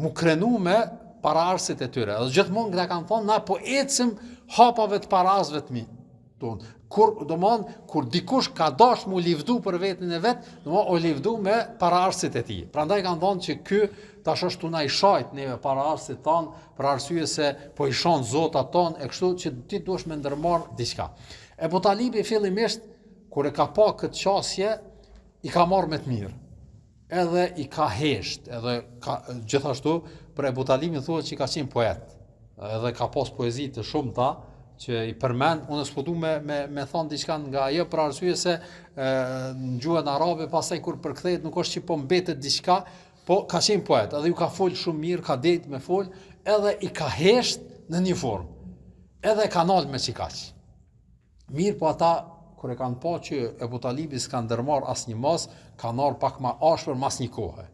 mu krenu me paraarsit e tyre. Edhe gjithmonë këta kanë thonë, na po ecim hapave të pararsve të mi tonë. Kur dikush ka dash mu livdu për vetën e vet, o livdu me paraarsit e tij. Prandaj kanë thonë që ky tash është na i shajt neve paraarsit ton, për arsye se po i shon zotat ton, e kështu që ti duhesh me ndërmarr diçka. Abu Talibi fillimisht kur e ka pa këtë qasje, i ka marrë me të mirë. Edhe i ka hesht, edhe gjithashtu për Abu Talibin thuhet që ka qenë poet. Edhe ka pas poezi të shumta që i përmend, unë s'po du me thonë diçka nga ajo për arsye se në gjuhën arabe pastaj kur përkthehet nuk është që po mbetet diçka, po ka qenë poet, edhe ju ka fol shumë mirë, ka det me fol, edhe i ka hesht në një formë. Edhe ka nal me çikaq. Mirë po ata kur e kanë pa që Abu Talibi s'ka ndërmarr asnjë mas, kanë ardhur pak më ashpër mas një kohe.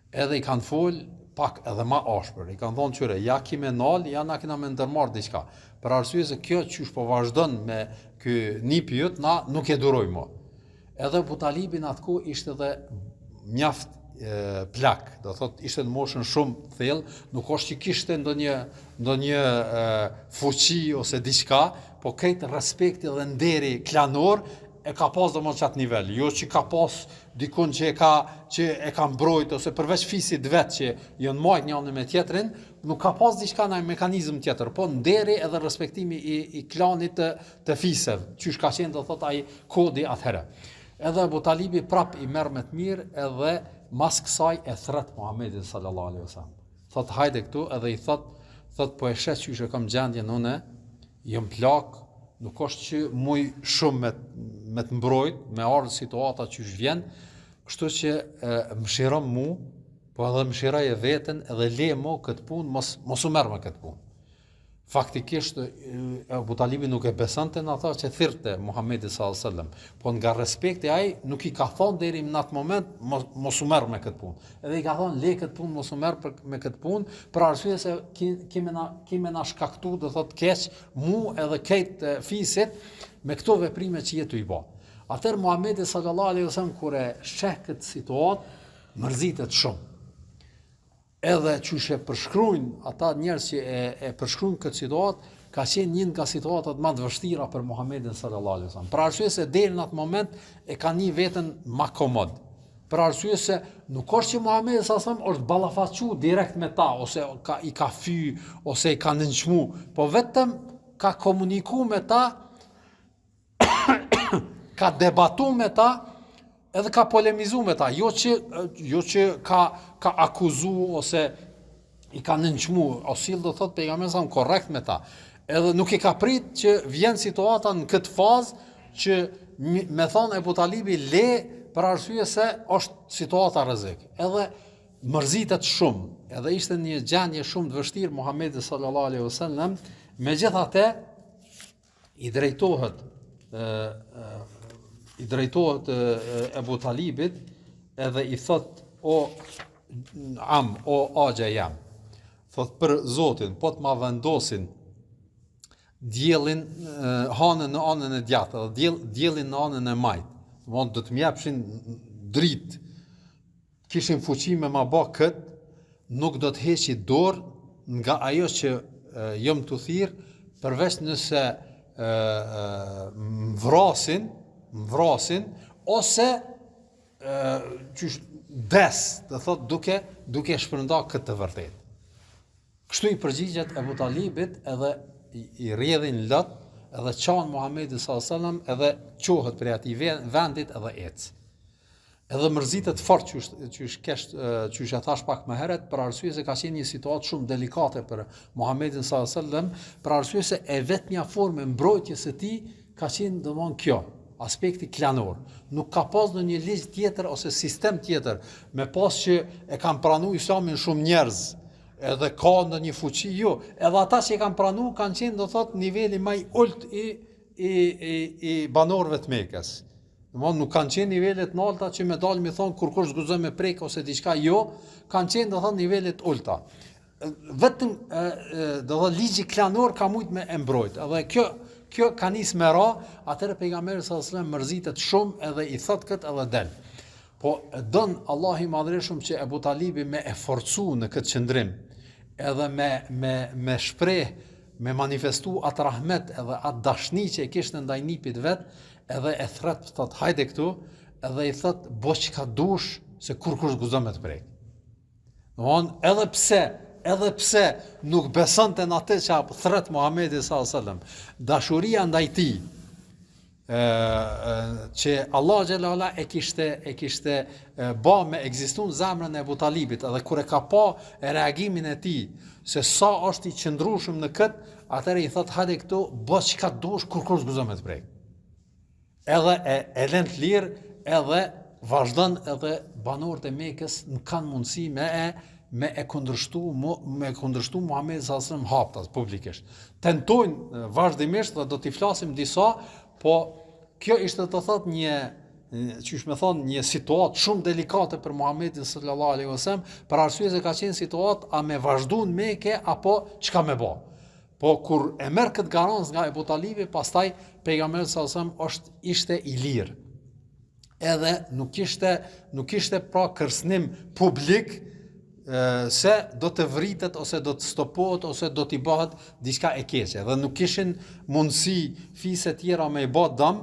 Edhe i kanë fol pak edhe më ashpër. I kanë thonë qyre, ja kime nal, ja na kena me ndërmarr diçka. Për arsye se kjo qysh po vazhdon me ky nipi jot, na nuk e durojmë më. Edhe Abu Talibi në atë kohë ishte edhe mjaft plak, do thot ishte në moshën shumë thellë, nuk është që kishte ndonjë fuqi ose diçka, po këtë respekti dhe nderi klanor e ka pas domosht çat nivel, jo që ka pas dikun që e ka mbrojt ose përveç fisit vet që janë marrë njëri me tjetrin, nuk ka pas diçka në mekanizëm tjetër, po nderi edhe respektimi i klanit të fisëve, çysh ka qenë do thot ai kodi atëherë. Edhe Abu Talibi prap i merr me të mirë edhe mas kësaj e thret Muhamedit sallallahu alaihi wasallam. Thot hajde këtu edhe i thot po e shes çysh e kam gjendjen unë, jam plak, nuk është që muj shumë me të mbrojt, me ardhë situata që vjen, kështu që më shiron mu, po edhe më shiroj e veten edhe le mu këtë punë, mos u merr me këtë punë. faktikisht Abu Talibi nuk e besonte në ata që thirrte Muhamedi sallallahu alaihi wasallam, po nga respekti ai nuk i ka thonë deri në atë moment mos u merr me këtë punë. Edhe i ka thonë le këtë punë mos u merr me këtë punë, për arsye se kime na shkaktu do thotë keq mu edhe këtë fisit me këto veprime që jetu i bë. Atëherë Muhamedi sallallahu alaihi wasallam kur e sheh këtë situatë mërzitet shumë. Edhe që e përshkrujnë ata njerëz që e përshkrujnë këtë situatë, ka qenë një nga situatat më të vështira për Muhamedit sallallahu alaihi wasallam. Për arsye se deri në atë moment e ka një veten më komod. Për arsye se nuk është që Muhamedi sallallahu alaihi wasallam është ballafaqu direkt me ta ose i ka fy ose i ka nënçmu, po vetëm ka komunikuar me ta, ka debatuar me ta, edhe ka polemizu me ta, jo që ka akuzu ose i ka nënçmu, ose do thot pejgamberi sa korrekt me ta. Edhe nuk i ka prit që vjen situata në këtë fazë që me thonë Abu Talibi le për arsye se është situata rrezik. Edhe mërzitet shumë, edhe ishte një gjendje shumë të vështirë Muhamedi sallallahu alaihi wasallam, megjithatë i drejtohet Abu Talibit edhe i thot o agja jam, thot për Zotin, po të ma vendosin diellin hanën në anën e djathtë dhe diellin në anën e majt, do të më japshin dritë, kishin fuqi me ma bë kët, nuk do të heqi dorë nga ajo që jam të thirr, përveç nëse vrasin ose des, do thot duke shpërnda këtë të vërtet. Kështu i përgjigjet Abu Talibit edhe i rrjedhin lot edhe çon Muhamedi sallallahu alaihi wasallam edhe qohet prej atij vendit edhe ec. Edhe mërzitet fort që e thash pak më herët, për arsye se ka qenë një situatë shumë delikate për Muhamedit sallallahu alaihi wasallam, për arsye se e vetmja formë mbrojtjes së tij ka qenë domthon kjo, aspekti klanor. Nuk ka pas në një ligj tjetër ose sistem tjetër, me pas që e kanë pranuar Islamin shumë njerëz, edhe ka ndonjë fuqi, jo, edhe ata që e kanë pranuar kanë qenë do thot niveli më i ult i banorëve të Mekës. Domthonë nuk kanë qenë nivelet në alta që me dalë mi thonë kur kush zguzon me prek ose diçka, jo, kanë qenë do thot nivelet ulta. Vetëm do thot ligji klanor ka mujt me e mbrojt. Edhe kjo ka nis me ra, atëherë pejgamberi sallallahu alajhi wasallam mërzitet shumë edhe i thot këtë edhe del. Po don Allahu i madhreshëm që Abu Talibi me e forcu në këtë qëndrim, edhe me shpreh, me manifestu atë rahmet edhe atë dashni që e kishte ndaj nipit vet, edhe e thret thot hajde këtu, edhe i thot bo çka dush se kur kush guzon me të prek. Domthon edhe pse nuk besonte në atë që thret Muhamedi sallallahu alajhi wasallam, dashuria ndaj tij që Allah xhalala e kishte bë me ekzistuar në zemrën e Abu Talibit, edhe kur e ka pa reagimin e tij se sa është i qëndrueshëm në kët, atëherë i thot hajde këtu, bo çka dush kur kush guzon me të prek. Edhe e lën të lirë, edhe vazhdon edhe banorët e Mekës nuk kanë mundësi me e kundërshtu Muhamedi sallallahu alajhi wasallam haptas publikisht. Tentojnë vazhdimisht dhe do t'i flasim disa, po kjo ishte të thot një situatë shumë delikate për Muhamedit sallallahu alajhi wasallam, për arsye se ka qenë situatë a me vazhdu në Mekë apo çka me bë. Po kur e merr këtë garancë nga Abu Talibi, pastaj pejgamberi sallallahu alajhi wasallam ishte i lirë. Edhe nuk ishte pra kërcënim publik se do të vritet ose do të stopohet ose do t'i bëhet diçka e keqe. Dhe nuk kishin mundësi fise tjera me i bë dëm,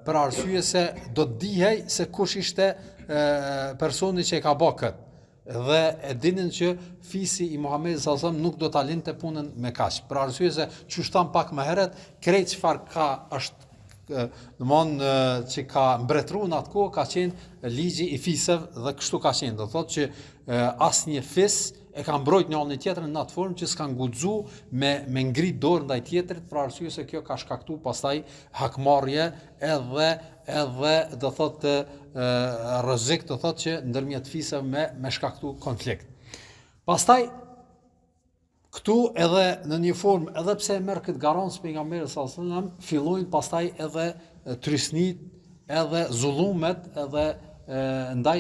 për arsye se do të dihej se kush ishte personi që e ka bë këtë. Dhe e dinin që fisi i Muhamedit sallallahu alajhi wasallam nuk do ta linte punën me kaq. Për arsye se çu shtam pak më herët, krejt çfarë ka është që ka mbretëruar në atë kohë ka qenë ligji i fisëve dhe kështu ka qenë. Do thotë që asnjë fis e ka mbrojt njëri tjetrin në atë formë që s'kan guxu me ngrit dorë ndaj tjetrit, për arsye se kjo ka shkaktuar pastaj hakmarrje edhe do thotë rrezik, do thotë që ndërmjet fisëve me shkaktuar konflikt. Pastaj Këtu edhe në një formë, edhe pse e merr këtë garancë pejgamberi sallallahu alajhi wasallam, fillojnë pastaj edhe trysnit, edhe zullumet, edhe ndaj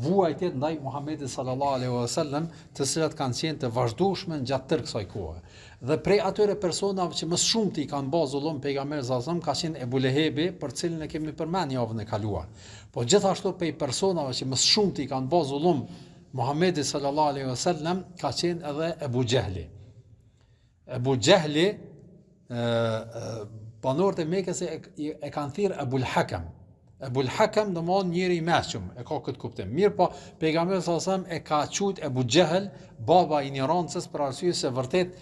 vuajtjet ndaj Muhamedit sallallahu alaihi wasallam, të cilat kanë qenë të vazhdueshme gjatë tërë kësaj kohe. Dhe prej atyre personave që më shumë i kanë bërë zullum pejgamberit sallallahu alaihi wasallam ka qenë Ebu Lehebi, për cilin e kemi përmendur javën e kaluar. Po gjithashtu prej personave që më shumë i kanë bërë zullum Muhamedit sallallahu alaihi wasallam ka qenë edhe Ebu Gjehli. Ebu Gjehli, banorët e Mekës e kanë thirrë Ebul Hakam. Ebul Hakam do të thonë njëri i mëshëm, e ka këtë kuptim. Mirë po, pejgamberi sallallahu alajhi wasallam e ka quajtur Ebu Gjehel, baba i ignorancës, për arsye se vërtet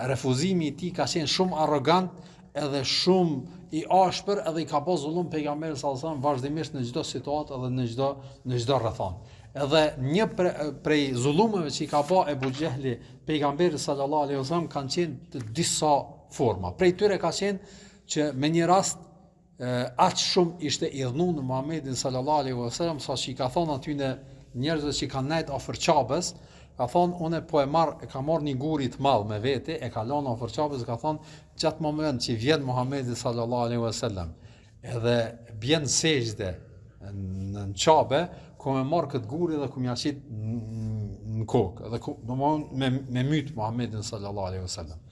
refuzimi i tij ka qenë shumë arrogant, edhe shumë i ashpër, edhe i ka bërë zullum pejgamberit sallallahu alajhi wasallam vazhdimisht në çdo situatë edhe në çdo rrethon. Edhe një prej zullumeve që i ka bërë Ebu Gjehli pejgamberit sallallahu alajhi wasallam kanë qenë të disa forma. Prej tyre ka qenë që me një rast aq shumë ishte i dhënë në Muhamedit sallallahu alaihi wasallam, sa që i ka thonë aty në njerëzve që kanë nejt afër Qabës, ka thonë unë po e ka marr një gur të madh me vete, e ka lënë afër Qabës, ka thonë çat moment që vjen Muhamedi sallallahu alaihi wasallam, edhe bjen sejdë në Qabë, ku më marr këtë guri dhe ku më jashit në kokë, edhe domthonë me myt Muhamedit sallallahu alaihi wasallam.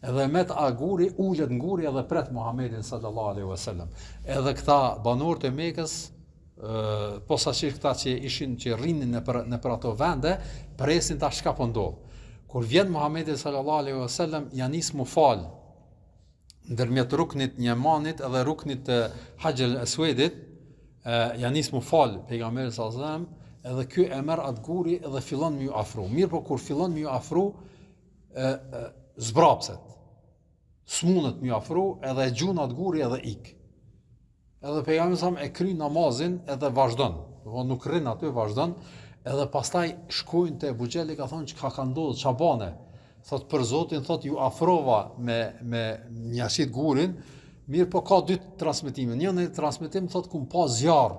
Edhe me të aguri, ullet në guri edhe pret Muhammedin sallallahu alaihi wasallam. Edhe këta banorët e Mekës, posaçërisht këta që ishin që rrinin në për ato vende, presin ta çka po ndodh. Kur vjen Muhammedi sallallahu alaihi wasallam, ja nis mu fal ndërmjet ruknit Yamanit edhe ruknit Hajar al-Aswadit, ja nis mu fal pejgamberi sallallahu alaihi wasallam, edhe ky e merr atë guri edhe fillon me ju afru. Mirë po kur fillon me ju afru, zbrapset. S'munët më afru, edhe e gjun atë guri edhe ik. Edhe pejgamberi sa e kryen namazin edhe vazhdon. Do nuk rrin aty, vazhdon, edhe pastaj shkojnë te Ebu Gjehli, ka thonë çka ka ndodhur, çabane. Thot për Zotin, thot ju afrova me njashit gurin, mirë po ka dy transmetime. Një transmetim thot ku pa zjarr,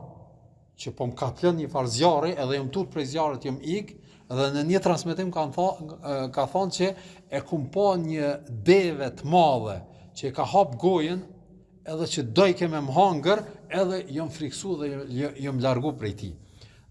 që po më ka plën një farë zjarri, edhe jam tut prej zjarrit jam ik. Dhe në një transmetim ka thonë që e kum pa një deve të madhe që ka hap gojen edhe që doj keme më hangër edhe jam friksu dhe jam largu prej ti.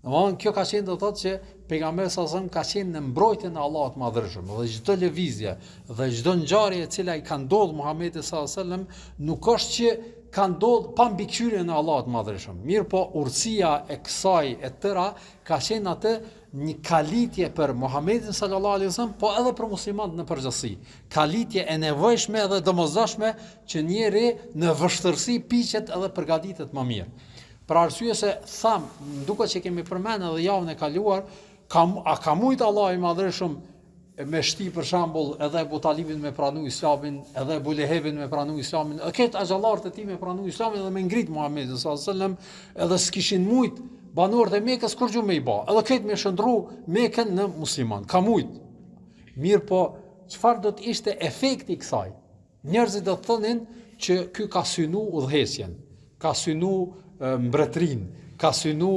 Domthonë kjo ka qenë do thotë që pejgamberi sallallahu alajhi wasallam ka qenë në mbrojtjen e Allahut Madhërisht dhe çdo lëvizje dhe çdo ngjarje e cila i ka ndodhur Muhamedit sallallahu alajhi wasallam nuk është që ka ndodhur pa mbikëqyrjen e Allahut Madhërisht. Mirë po urtësia e kësaj e tëra ka qenë atë një kalitje për Muhamedit sallallahu alaihi wasallam, po edhe për muslimanët në përgjithësi. Kalitje e nevojshme edhe domosdoshme që njeri në vështirësi piqet edhe përgatitet më mirë. Për arsye se tham, duke që kemi përmendur edhe javën e kaluar, ka mujt Allahu i Madhërisht me shti për shembull edhe Abu Talibin me pranu Islamin, edhe Abu Lehebin me pranu Islamin, edhe këtë axhallarët e tij me pranu Islamin dhe me ngrit Muhamedit sallallahu alaihi wasallam, edhe s'kishin mujt banorët e Mekës kur gjumë me i ba, edhe këtë me shëndru Mekën në musliman, ka mujt. Mirë po, çfarë do të ishte efekti kësaj? Njerëzit do të thonin që ky ka synu udhëheqjen, ka synu mbretërin, ka synu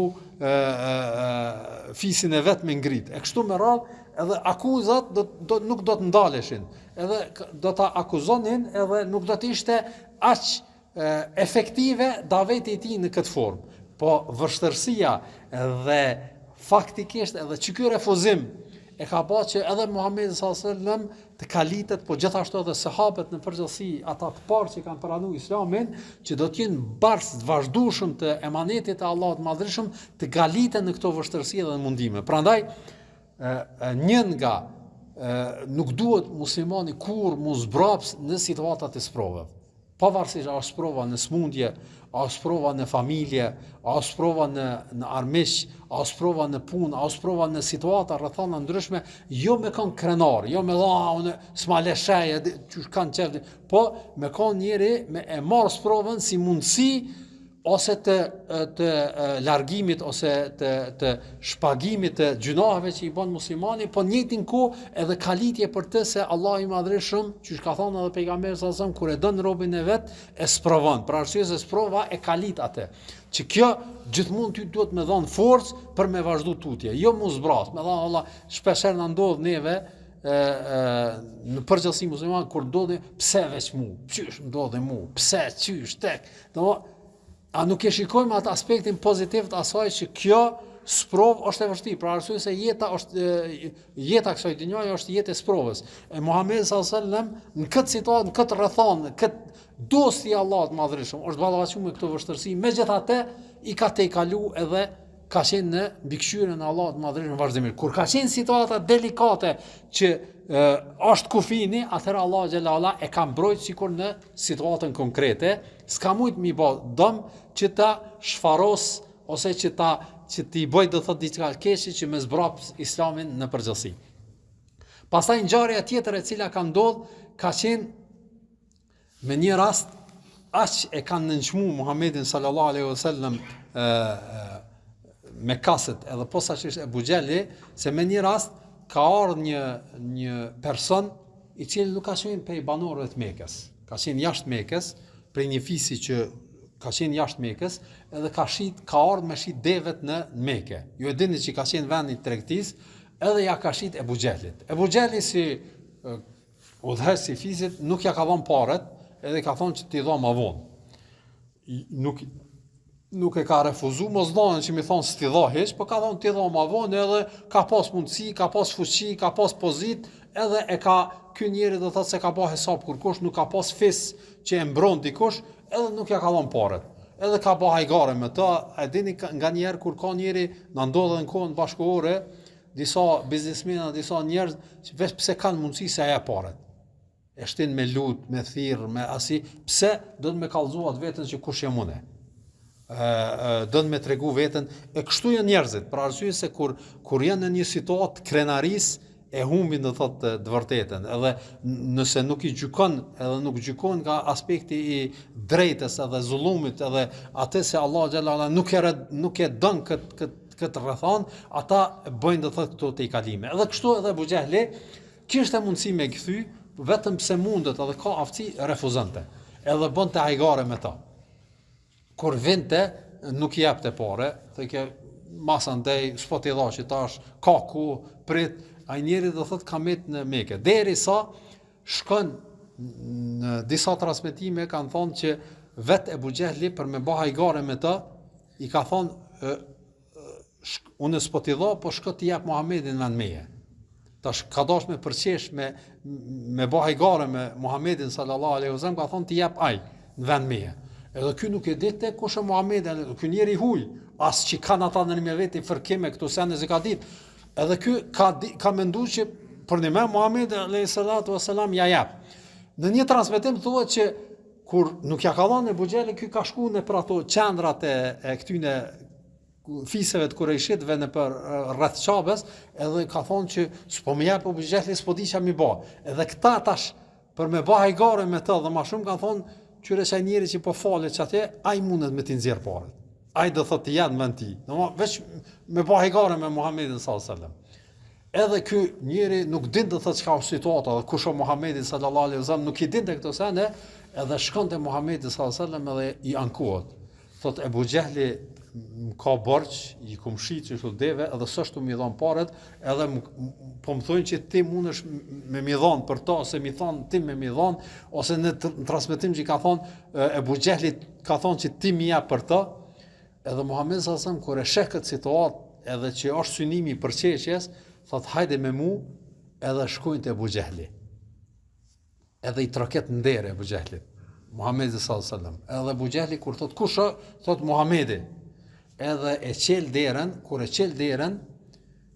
fisin e vet me ngrit. E kështu me radhë, edhe akuzat nuk do të ndaleshin, edhe do ta akuzonin edhe nuk do të ishte aq efektive daveti i tij në këtë formë. Po vështërsia dhe faktikisht edhe që ky refuzim e ka bërë që edhe Muhamedi sallallahu alajhi wasallam të kalitet, po gjithashtu edhe sahabët në përgjithësi, ata të parë që kanë pranuar Islamin, që do të jenë bars të vazhdueshëm të emanetit të Allahut Madhërisht, të galiten në këto vështërsi dhe mundime. Prandaj një nga nuk duhet muslimani kur mu zbraps në situatat e sprovave. Pavarësisht a është sprova në smundje, a është sprova në familje, a është sprova në armiq, a është sprova në punë, a është sprova në situata rrethana ndryshme, jo me kon krenar, jo me unë s'ma leshej, që kanë çeft, po me kon njëri me e marr sprovën si mundësi ose të largimit ose të shpagimit të gjunaheve që i bën muslimani, po njëjtin kohë edhe kalitje për të se Allah i Madhërisht, që ka thënë edhe pejgamberi sallallahu alajhi wasallam, kur e don robën e vet, e sprovon. Për arsye se sprova e kalit atë. Që kjo gjithmonë ty duhet me dhënë forcë për me vazhdu tutje, jo mos zbras. Me dhënë Allah, shpeshherë na ndodh neve në përgjithësi musliman kur ndodhi pse veç mu, çysh ndodhi mu, pse çysh tek. A nuk e shikojmë atë aspektin pozitiv të asaj që kjo sprov është e vështirë, për arsye se jeta kësaj dynjaje është jetë e sprovës. E Muhamedi sallallahu alajhi wasallam në këtë situatë, në këtë rrethon, në këtë dosti i Allahut madhërisht, është ballavaçuar me këtë vështirësi, megjithatë i ka tejkalu edhe ka qenë në mbikëqyrjen e Allahut madhërisht në vazhdimisht. Kur ka qenë situata delikate që është kufini, atëherë Allahu xhalala e ka mbrojtur sikur në situatën konkrete, s'ka mujt mi bë dëm që ta shfaros ose që ti bëj do thot diçka keqe që me zbrap Islamin në përgjithësi. Pastaj ngjarja tjetër e cila ka ndodhur ka qenë me një rast aq e kanë nënçmuar Muhamedit sallallahu alaihi wasallam me kaset edhe posaçërisht Ebu Xheli, se me një rast ka ardhur një person i cili nuk ka qenë prej banorëve të Mekës, ka qenë jashtë Mekës, prej një fisi që ka qenë jashtë Mekës, edhe ka ardhur me shit devet në Mekë. Ju e dini që ka qenë vendi i tregtisë, edhe ja ka shit Ebu Xhelit. Ebu Xheli si udhëhes i fisit nuk ja ka dhënë paret, edhe ka thonë që t'i dha më vonë. Nuk e ka refuzuar, mos dhënë që mi thonë s'ti dha hiç, por ka thonë t'i dha më vonë, edhe ka pas mundësi, ka pas fuqi, ka pas pozitë, edhe e ka ky njeri do thotë se ka bë hesab kurkush, nuk ka pas fis që e mbron dikush, edhe nuk ja ka dhënë paret. Edhe ka bë hajgare me ta, e dini nganjëherë kur ka njeri na ndodhen në kohën bashkëore, disa biznesmena, disa njerëz që vetë pse kanë mundësi se ja paret. E shtin me lut, me thirr, me asi, pse do të më kallëzuat veten që kush jam unë. Do të më tregu veten, e kështu janë njerëzit, për arsye se kur janë në një situatë krenarisë e humbin do thotë të vërtetën, edhe nëse nuk i gjykon, edhe nuk gjykon nga aspekti i drejtës edhe zullumit, edhe atë se Allah xhalala nuk e don këtë rrethon, ata bëjnë do thotë këto tejkalime. Edhe kështu edhe Abu Xhehli kishte mundësi me kthy, vetëm pse mundet edhe ka aftësi refuzonte. Edhe bënte hajgare me ta. Kur vinte nuk i japte parë, thekë masa ndej s'po t'i dha që tash ka ku prit. Ai njeri do thotë ka met në Mekë. Derisa shkon në disa transmetime kanë thonë që vetë Ebu Xhehli për me bë hajgare me ta i ka thonë unë s'po t'i dha, po shko t'i jap Muhamedin në meje. Tash ka dash me përqesh me bë hajgare me Muhamedin sallallahu alaihi wasallam, ka thonë t'i jap ai në vend meje. Edhe ky nuk e ditte kush është Muhamedi, ky njeri huj, as që kanë ata në një vetë fërkime këtu sende se ka ditë. Edhe ky ka menduar që për një Muhamedi alayhi salatu wasalam ja jap. Në një transmetim thuhet që kur nuk ja ka dhënë Abu Xheli, ky ka shkuar në për ato qendrat e këtyne fisëve të Kurejshitëve në për rreth Çabës, edhe ka thonë që s'po më jap Abu Xheli, s'po di çfarë më bë. Edhe këta tash për me bë hajgare me të dhe më shumë kanë thonë qyre çaj njeri që po falet çatë, ai mundet me t'i nxjerr parën. Ai do thotë janë me ti. Domethënë veç me bë hajgare me Muhamedit sallallahu alaihi wasallam. Edhe ky njeri nuk din të thotë çka është situata, dhe kush është Muhamedi sallallahu alaihi wasallam, nuk i dinte këto sende, edhe shkon te Muhamedi sallallahu alaihi wasallam edhe i ankohet. Thotë Abu Xhehli ka borx, i kumshit që deve, edhe s'është më dhon paret, edhe po më thonë që ti mundesh me mi dhon për to, ose mi thon ti me mi dhon, ose në transmetim që ka thonë Abu Xhehli ka thonë që ti më jap për to. Edhe Muhamedi sallallahu alaihi wasallam kur e sheh këtë situatë, edhe që është synimi i përqeshjes, thot hajde me mu, edhe shkojnë te Abu Xhehli. Edhe i troket ndere Abu Xhehlit. Muhamedi sallallahu alaihi wasallam. Edhe Abu Xhehli kur thot kush thot Muhamedi. Edhe e qel derën, kur e qel derën,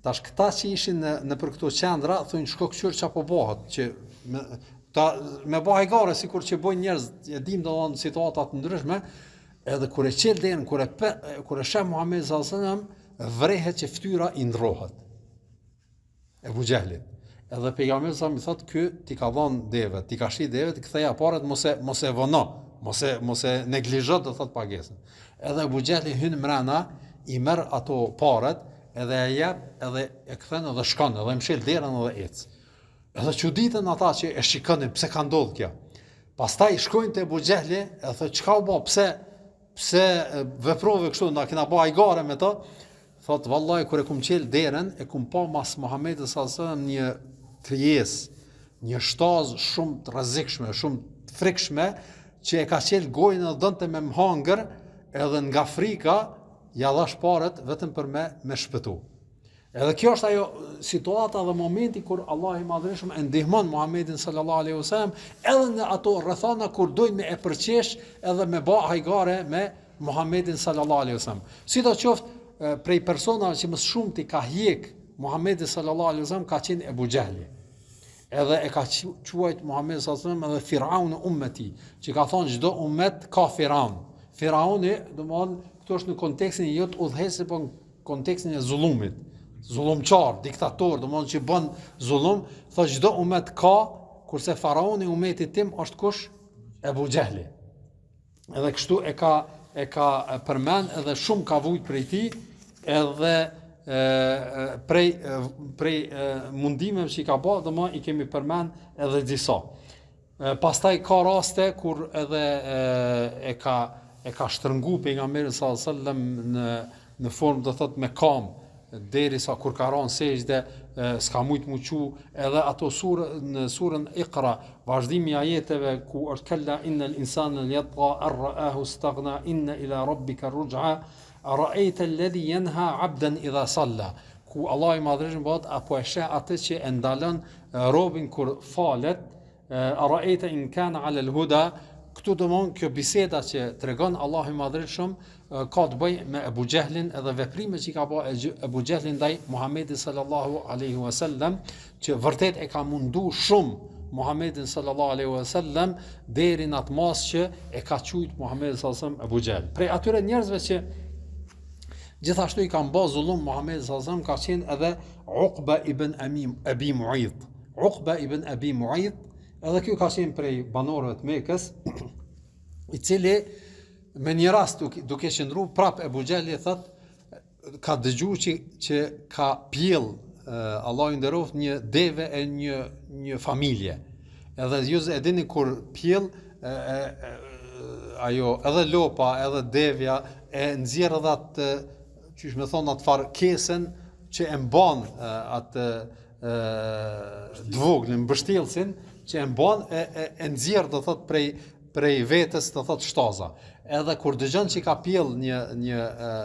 tash këta që ishin në për këto qendra thonë shko këqyr çapo bëhet, që me bëj hajgare sikur që bojnë njerëz, e dim domthon situata të ndryshme. Edhe kur e qel derën, kur e sheh Muhamedi sallallahu alaihi wasallam, vrehet që fytyra i ndrohet. Abu Xhehlit. Edhe pejgamberi sa më thotë ky ti ka dhënë deve, ti ka shi deve, ti ktheja parat, mos e vono, mos e neglizho do thot pagesën. Edhe Abu Xhehli hyn mrena, i merr ato parat, edhe e jep, edhe e kthen edhe shkon, edhe mshel derën edhe ec. Edhe çuditën ata që e shikonin pse ka ndodhur kjo. Pastaj shkojnë te Abu Xhehli, e thotë çka u bë, pse veprove kështu, na kena bë hajgare me to. Thot vallahi kur e kum qel derën, e kum pa mas Muhamedit sallallahu alaihi wasallam krijesë, një shtazë shumë të rrezikshme, shumë të frikshme, që e ka qelë gojën edhe donte me hangër, edhe nga frika ja dha shparet vetëm për me shpëtu. Edhe kjo është ajo situata dhe momenti kur Allah i Madhërisht e ndihmon Muhamedit sallallahu alaihi wasallam edhe në ato rrethana kur dojnë me e përqesh edhe me bë hajgare me Muhamedit sallallahu alaihi wasallam. Sidoqoftë prej personave që më shumë ti ka hjek Muhamedit sallallahu alaihi wasallam ka qenë Ebu Jehli. Edhe e ka quajt Muhamedit sallallahu alaihi wasallam edhe Firaun e ummeti, që ka thonë çdo ummet ka Firaun. Firauni, domthon, këtu është në kontekstin jo të udhëhesë, por në kontekstin e zullumit. Zullumçar, diktator, domthon që bën zullum, thotë çdo umet ka, kurse faraoni i umetit tim është kush? Ebu Jehli. Edhe kështu e ka përmend edhe shumë ka vujt prej tij, edhe prej mundimeve që i ka bërë, domthon i kemi përmend edhe disa. Pastaj ka raste kur edhe e ka shtrëngu pejgamberin sallallahu alajhi wasallam në formë do thotë me kam, derisa kur ka rënë sejdë s'ka mujt muqu, edhe ato në surën Iqra, vazhdimi i ajeteve ku është kalla innal insana yatgha ar-ra'ahu istaghna inna ila rabbika ruj'a ara'aita alladhi yanha 'abdan idha salla, ku Allah i Madhërisht bëhet apo e sheh atë që e ndalon robin kur falet, ara'aita in kana 'ala al-huda. Këtu domon kjo biseda që tregon Allahu i Madhërisht ka të bëjë me Ebu Jehlin edhe veprimet që ka bërë Ebu Jehlin ndaj Muhamedit sallallahu alaihi wasallam, që vërtet e ka mundu shumë Muhamedit sallallahu alaihi wasallam deri në atë mas që e ka quajtur Muhamedit sallallahu alaihi wasallam Ebu Jehl. Prej atyre njerëzve që gjithashtu i kanë bërë zullum Muhamedit sallallahu alaihi wasallam ka qenë edhe Uqba ibn Abi Mu'ayt. Uqba ibn Abi Mu'ayt, edhe kjo ka qenë prej banorëve të Mekës, i cili me një rast duke qëndru prap Ebu Jehli thot ka dëgjuar që ka pjell Allahu i nderoft një deve e një familje. Edhe ju e dini kur pjell ajo edhe lopa edhe devja e nxjerr edhe atë çish më thon atë far kesën që e mban atë dvoglin mbështjellsin që e mban e nxjerr do thot prej vetës do thot shtaza. Edhe kur dëgjon që ka pjell një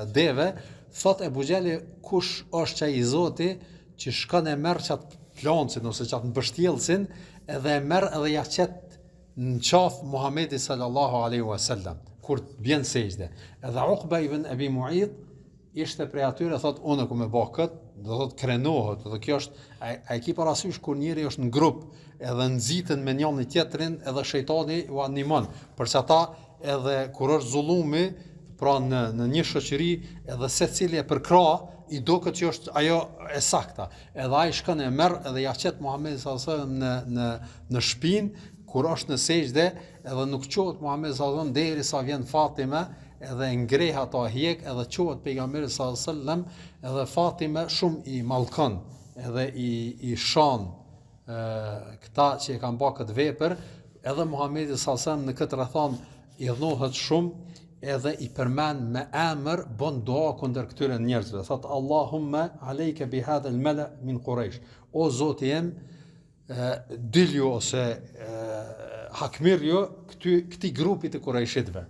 deve, thot Ebu Jehli kush është çai i Zoti që shkon e merr çat plancin ose çat mbështjellsin edhe e merr edhe ja qet në qafë Muhamedit sallallahu alaihi wasallam kur bjen sejdë. Edhe Uqba ibn Abi Mu'ayt ishte prej atyre thot unë ku më bë kët, do thot krenohet, do kjo është ai ki parasysh kur njëri është në grup edhe nxiten me njëri tjetrin edhe shejtani u animon. Përsa ata edhe kur është zullumi, pra në një shoqëri edhe secili e përkrah i duket që është ajo e sakta. Edhe ai shkon e merr edhe ja qet Muhamedit sallallahu alaihi wasallam në shpinë kur është në sejdë, edhe nuk qohet Muhamedi sallallahu alaihi wasallam derisa vjen Fatime, edhe ngreh ato hjek edhe qohet pejgamberi sallallahu alaihi wasallam, edhe Fatime shumë i mallkon, edhe i shon këta që e kanë bërë këtë vepër, edhe Muhamedi sallallahu alaihi wasallam në këtë rrethon i dhohet shumë, edhe i përmend me emër, bën dua kundër këtyre njerëzve. Thot Allahumma alayka bi hadha al-mala min Quraysh. O Zoti jem, dilju ose hakmirju këtij grupi të Qurayshitëve.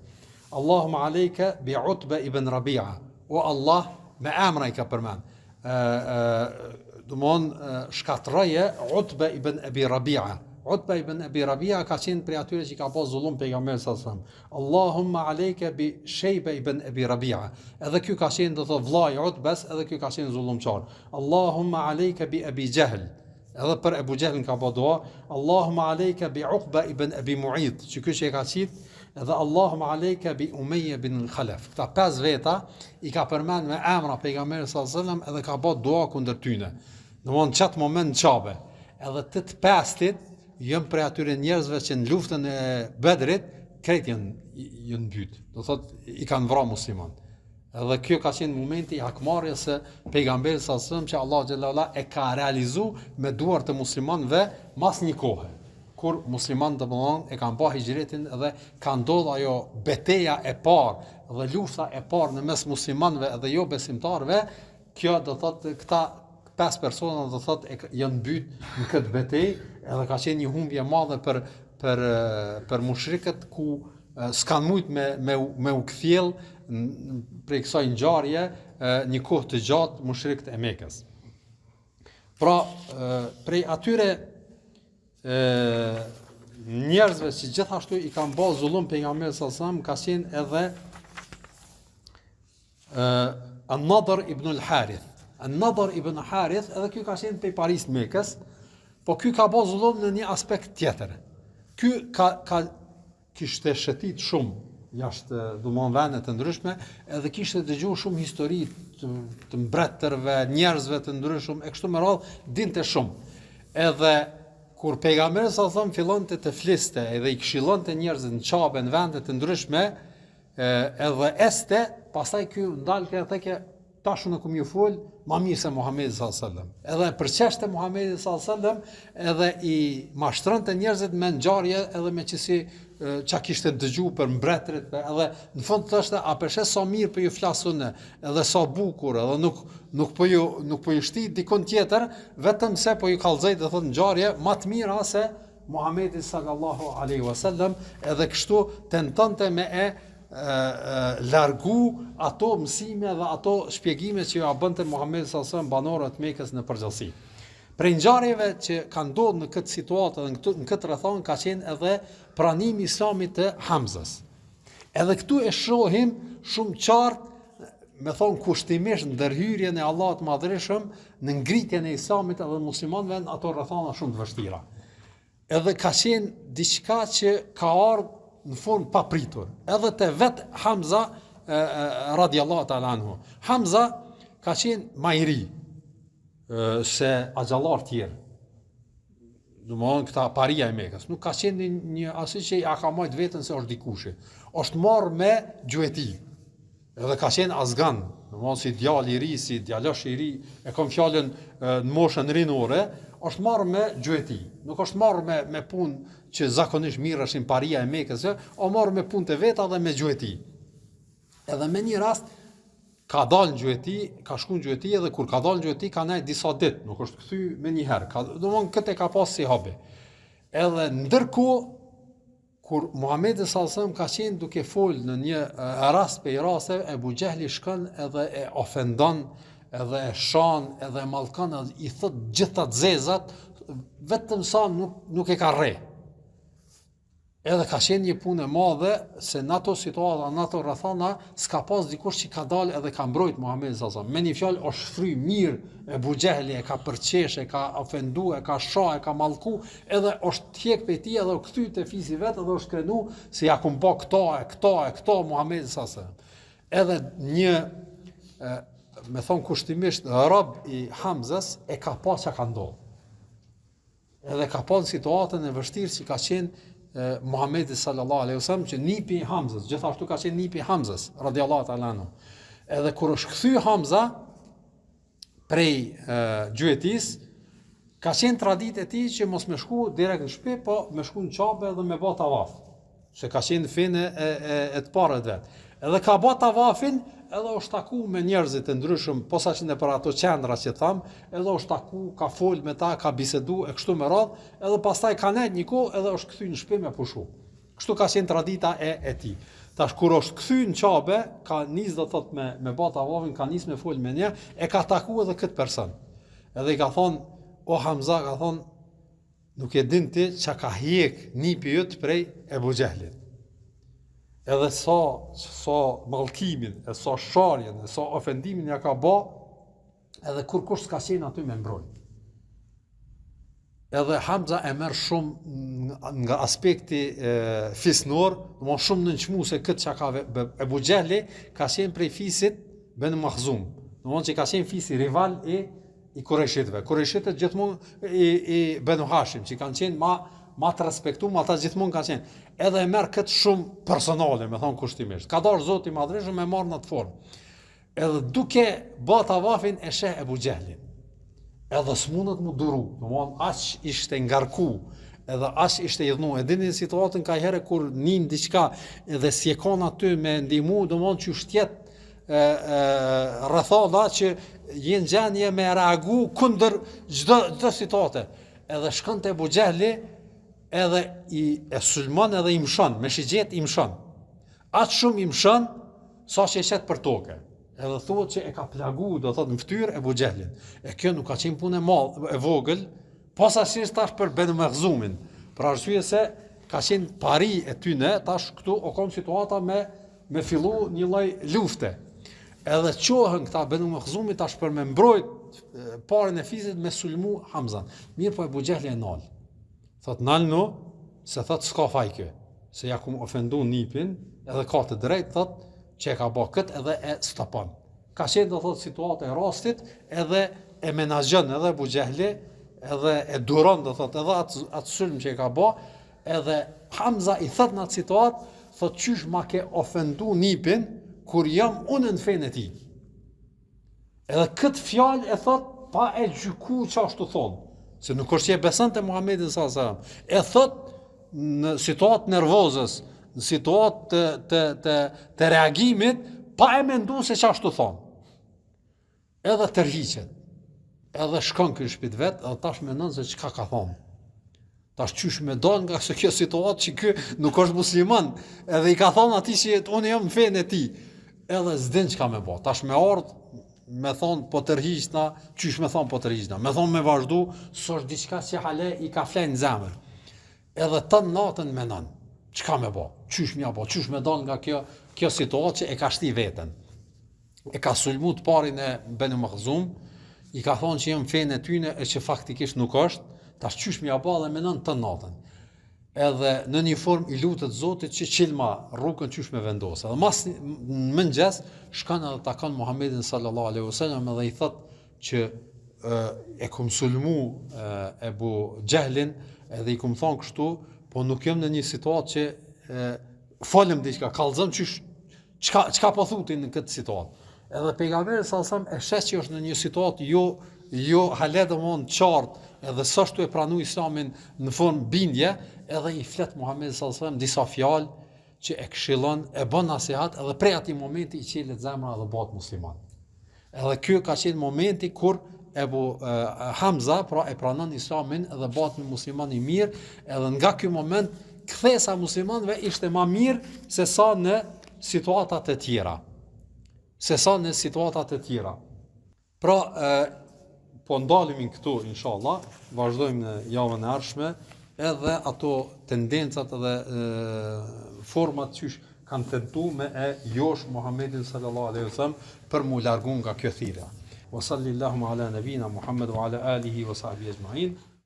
Allahumma alayka bi Utba ibn Rabi'a. O Allah, me emra i ka përmend. Domthon shkatroje Utba ibn Abi Rabi'a. Utba ibn Abi Rabi'a ka qenë prej atyre që ka pas zullum pejgamberit sallallahu alaihi wasallam. Allahumma alayka bi Shayba ibn Abi Rabi'a. Edhe ky ka qenë do të vllai Utbas, edhe ky ka qenë zullumçar. Allahumma alayka bi Abi Jahl. Edhe për Ebu Jehlin ka bë dua. Allahumma alayka bi Uqba ibn Abi Mu'ayt. Që ky që e ka qit, edhe Allahumma alayka bi Umayya ibn al-Khalaf. Këta 5 veta i ka përmend me emra pejgamberit sallallahu alaihi wasallam edhe ka bë dua kundër tyne. Domthon çat moment çabe. Edhe të pestit jam prej atyre njerëzve që në luftën e Bedrit krejt janë mbyt. Do thot i kanë vrarë musliman. Edhe kjo ka qenë momenti i hakmarrjes së pejgamberit sallallahu alajhi wasallam që Allah xhallahu ala e ka realizuar me duart e muslimanëve mas një kohe. Kur muslimanët domthon e kanë bërë hijretin dhe ka ndodhur ajo betejë e parë dhe lufta e parë në mes muslimanëve dhe jo besimtarëve, kjo do thot këta 5 persona do thotë janë mbyt në këtë betejë, edhe ka qenë një humbje e madhe për mushrikët ku s'kan mujt me u kthjell prej kësaj ngjarje një kohë të gjatë mushrikët e Mekës. Pra, prej atyre njerëzve që gjithashtu i kanë bërë zullum pejgamberit sallallahu ka qenë edhe An-Nadr ibn al-Harith. An-Nadr ibn al-Harith, edhe ky ka qenë pej Paris Mekës, po ky ka bërë zullum në një aspekt tjetër. Ky kishte shëtit shumë jashtë vende të ndryshme, edhe kishte dëgjuar shumë histori të mbretërve, njerëzve të ndryshëm, e kështu me radhë, dinte shumë. Edhe kur pejgamberi sallallahu fillonte të fliste edhe i këshillonte njerëzit në çabe në vende të ndryshme, edhe este, pastaj ky ndalte tek tash unë kum ju fol më mirë se Muhamedi sallallahu alaihi wasallam. Edhe për çështë Muhamedi sallallahu alaihi wasallam, edhe i mashtronte njerëzit me ngjarje edhe me çesi çka kishte dëgjuar për mbretërit, edhe në fund thoshte a peshe sa mirë po ju flasun, edhe sa bukur, edhe nuk po ju shtit dikon tjetër, vetëm se po ju kallzoi të thotë ngjarje më të mira se Muhamedi sallallahu alaihi wasallam, edhe kështu tentonte me largu ato mësime dhe ato shpjegime që ja bënte Muhamedi sallallahu alaihi wasallam banorët Mekës në përgjithësi. Prej ngjarjeve që kanë ndodhur në këtë situatë dhe në këtë rrethon ka qenë edhe pranimi i Islamit të Hamzës. Edhe këtu e shohim shumë qartë, me thonë kushtimisht ndërhyrjen e Allahut të Madhërisëm në ngritjen e Islamit edhe muslimanëve në ato rrethona shumë të vështira. Edhe ka qenë diçka që ka ardhur në formë papritur. Edhe te vet Hamza radiallahu ta'ala anhu. Hamza ka qenë më i ri se axhallar tjerë. Domthon këta paria e Mekës. Nuk ka qenë një asnjë që ja ka marrë veten se është dikush. Është marrë me gjueti. Edhe ka qenë azgan, domthon si djalë i ri, si djalosh i ri, e kam fjalën në moshën rinore, është marrë me gjueti. Nuk është marrë me punë që zakonisht mirëshin paria e Mekës, o marrë me punë të veta dhe me gjueti. Edhe me një rast ka dalë në gjueti, ka shku në gjueti, edhe kur ka dalë në gjueti ka nejtë disa ditë, nuk është kthy me një herë. Domthon këtë ka pas si habi. Edhe ndërkohë kur Muhamedi sallallahu alaihi wasallam ka qenë duke fol në një rast për raste, Ebu Jehli shkon edhe e ofendon, edhe e shan, edhe e mallkon, edhe i thot gjitha të zezat, vetëm sa nuk e ka rre. Edhe ka qenë një punë e madhe se në ato situata, në ato rrethana s'ka pas dikush që ka dalë edhe ka mbrojt Muhamedi sallallahu alaihi wasallam. Me një fjalë është fry mirë Ebu Jehli, e ka përqesh, e ka ofendu, e ka shah, e ka mallku, edhe është hjek prej tij edhe u kthy te fisi vet edhe është krenu se ja kum bë këto Muhamedi sallallahu alaihi wasallam. Edhe një me thon kushtimisht rob i Hamzës e ka pas çka ka ndodhur. Edhe ka pas situatën e vështirë që ka qenë Muhamedi sallallahu alaihi wasallam që nipi i Hamzës, gjithashtu ka qenë nipi i Hamzës radiallahu ta'ala anhu. Edhe kur është kthy Hamza prej gjuetis, ka qenë traditë e tij që mos me shku direkt në shtëpi, po me shku në qabe dhe me bë tavaf. Se ka qenë fenë e të parët vet. Edhe ka bë tavafin, edhe është taku me njerëzit e ndryshëm, posaçi në për ato qendra që tham, edhe është taku, ka fol me ta, ka bisedu e kështu me radhë, edhe pastaj ka nejt një kohë edhe është kthy në shtëpi me pushu. Kështu ka qenë tradita e tij. Tash kur është kthy në qabe, ka nis do thot me bata vavin, ka nis me fol me një, e ka taku edhe këtë person. Edhe i ka thonë, o Hamza, ka thonë, nuk e din ti çka ka hjek nipi jot prej Ebu Jehlit. Edhe sa mallkimin, e sa sharjen, e sa ofendimin ja ka bë, edhe kur kush s'ka qenë aty me mbrojt. Edhe Hamza e merr shumë nga aspekti fisnor, më shumë nënçmu se këtë çka ka Ebu Jehli ka qenë prej fisit Ben Mahzum. Domthonjë që ka qenë fisi rival i Kureshitëve. Kureshitët gjithmonë i Banu Hashim, që kanë qenë ma të respektuar, ata gjithmonë kanë qenë. Edhe e merr këtë shumë personale, me thon kushtimisht. Ka dorë Zoti i Madhërisëm me marr në atë formë. Edhe duke bë tavafin e sheh Ebu Jehlin. Edhe s'mundet mu duru, domthon aq ishte ngarku, edhe aq ishte i dhnu. E dini situatën ka herë kur nin diçka edhe si e kanë aty me ndihmu, domthon që shtjet rrethana që jenë gjendje me reagu kundër çdo situate. Edhe shkon te Abu Xehli, edhe e sulmon edhe i mshon, me shigjet i mshon. Atë shumë i mshon, sa që e qet për toke. Edhe thuhet që e ka plagu, do thot në fytyrë Abu Xehlin. E kjo nuk ka qenë punë e vogël, posaçërisht tash për Banu Makhzumin. Për arsye se ka qenë pari e tyne, tash këtu o kom situata me fillu një lloj lufte. Edhe qohën këta Banu Makhzumit tash për me mbrojt parën e fisit me sulmu Hamzan. Mirë po Abu Xehli e nal. Thot nalno, se thot s'ka faj kjo, se ja kum ofendu nipin, edhe ka të drejt, thot që e ka bë këtë edhe e stopon. Ka qenë do thot situata e rastit, edhe e menaxhon edhe Abu Xehli, edhe e duron do thot edhe atë sulm që e ka bë, edhe Hamza i thot në atë situatë, thot qysh ma ke ofendu nipin kur jam unë në fenë e tij. Edhe këtë fjalë e thot pa e gjyku çashtu thon, se nuk është që e beson te Muhamedi sallallahu alaihi wasallam. E thot në situatë nervozës, në situatë të reagimit, pa e mendu se çashtu thon. Edhe tërhiqet. Edhe shkon ky shtëpi vet, edhe tash mendon se çka ka thonë. Tash qysh me dal nga kjo situatë që ky nuk është musliman, edhe i ka thonë atij që unë jam në fenë e tij. Edhe s'din çka me bë. Tash me ardh me thonë po tërhiqna, qysh me thonë po tërhiqna. Me thonë me vazhdu, s'është diçka që hale i ka flenë në zemër. Edhe të natën menon, çka me bë? Qysh m'ja bë? Qysh me dal nga kjo situatë që e ka shti veten. E ka sulmu të parin e Banu Makhzum, i ka thonë që jam fenë e tyne e që faktikisht nuk është, tash qysh m'ja bë dhe menon të natën. Edhe në një formë i lutet Zotit që qilma rrugën qysh me vendosë. Edhe mas në mëngjes shkon edhe takon Muhammedin sallallahu alaihi wasallam edhe i thot që e kum sulmu Abu Xehlin, edhe i kum thonë kështu, po nuk jam në një situatë që folëm diçka, kallzom çka po thutin në këtë situatë. Edhe pejgamberi sallallahu alaihi wasallam e shes që është në një situatë jo hale domon qartë, edhe s'ashtu e pranu Islamin në formë bindje, edhe i flet Muhamedi sallallahu alaihi wasallam disa fjalë që e këshillon, e bën nasihat, edhe prej atij momenti i qelet zemra dhe bëhet musliman. Edhe ky ka qenë momenti kur Hamza pra e pranon Islamin dhe bëhet një musliman i mirë, edhe nga ky moment kthesa muslimanëve ishte më mirë se sa në situatat e tjera. Pra, po ndalemi këtu, inshallah, vazhdojmë në javën e ardhshme, edhe ato tendencat dhe format që kanë tentu me e josh Muhammedin sallallahu alaihi wasallam për mu largu nga kjo thirrje. Wa sallallahu ala nabina Muhammad wa ala alihi wa sahbihi ajma'in.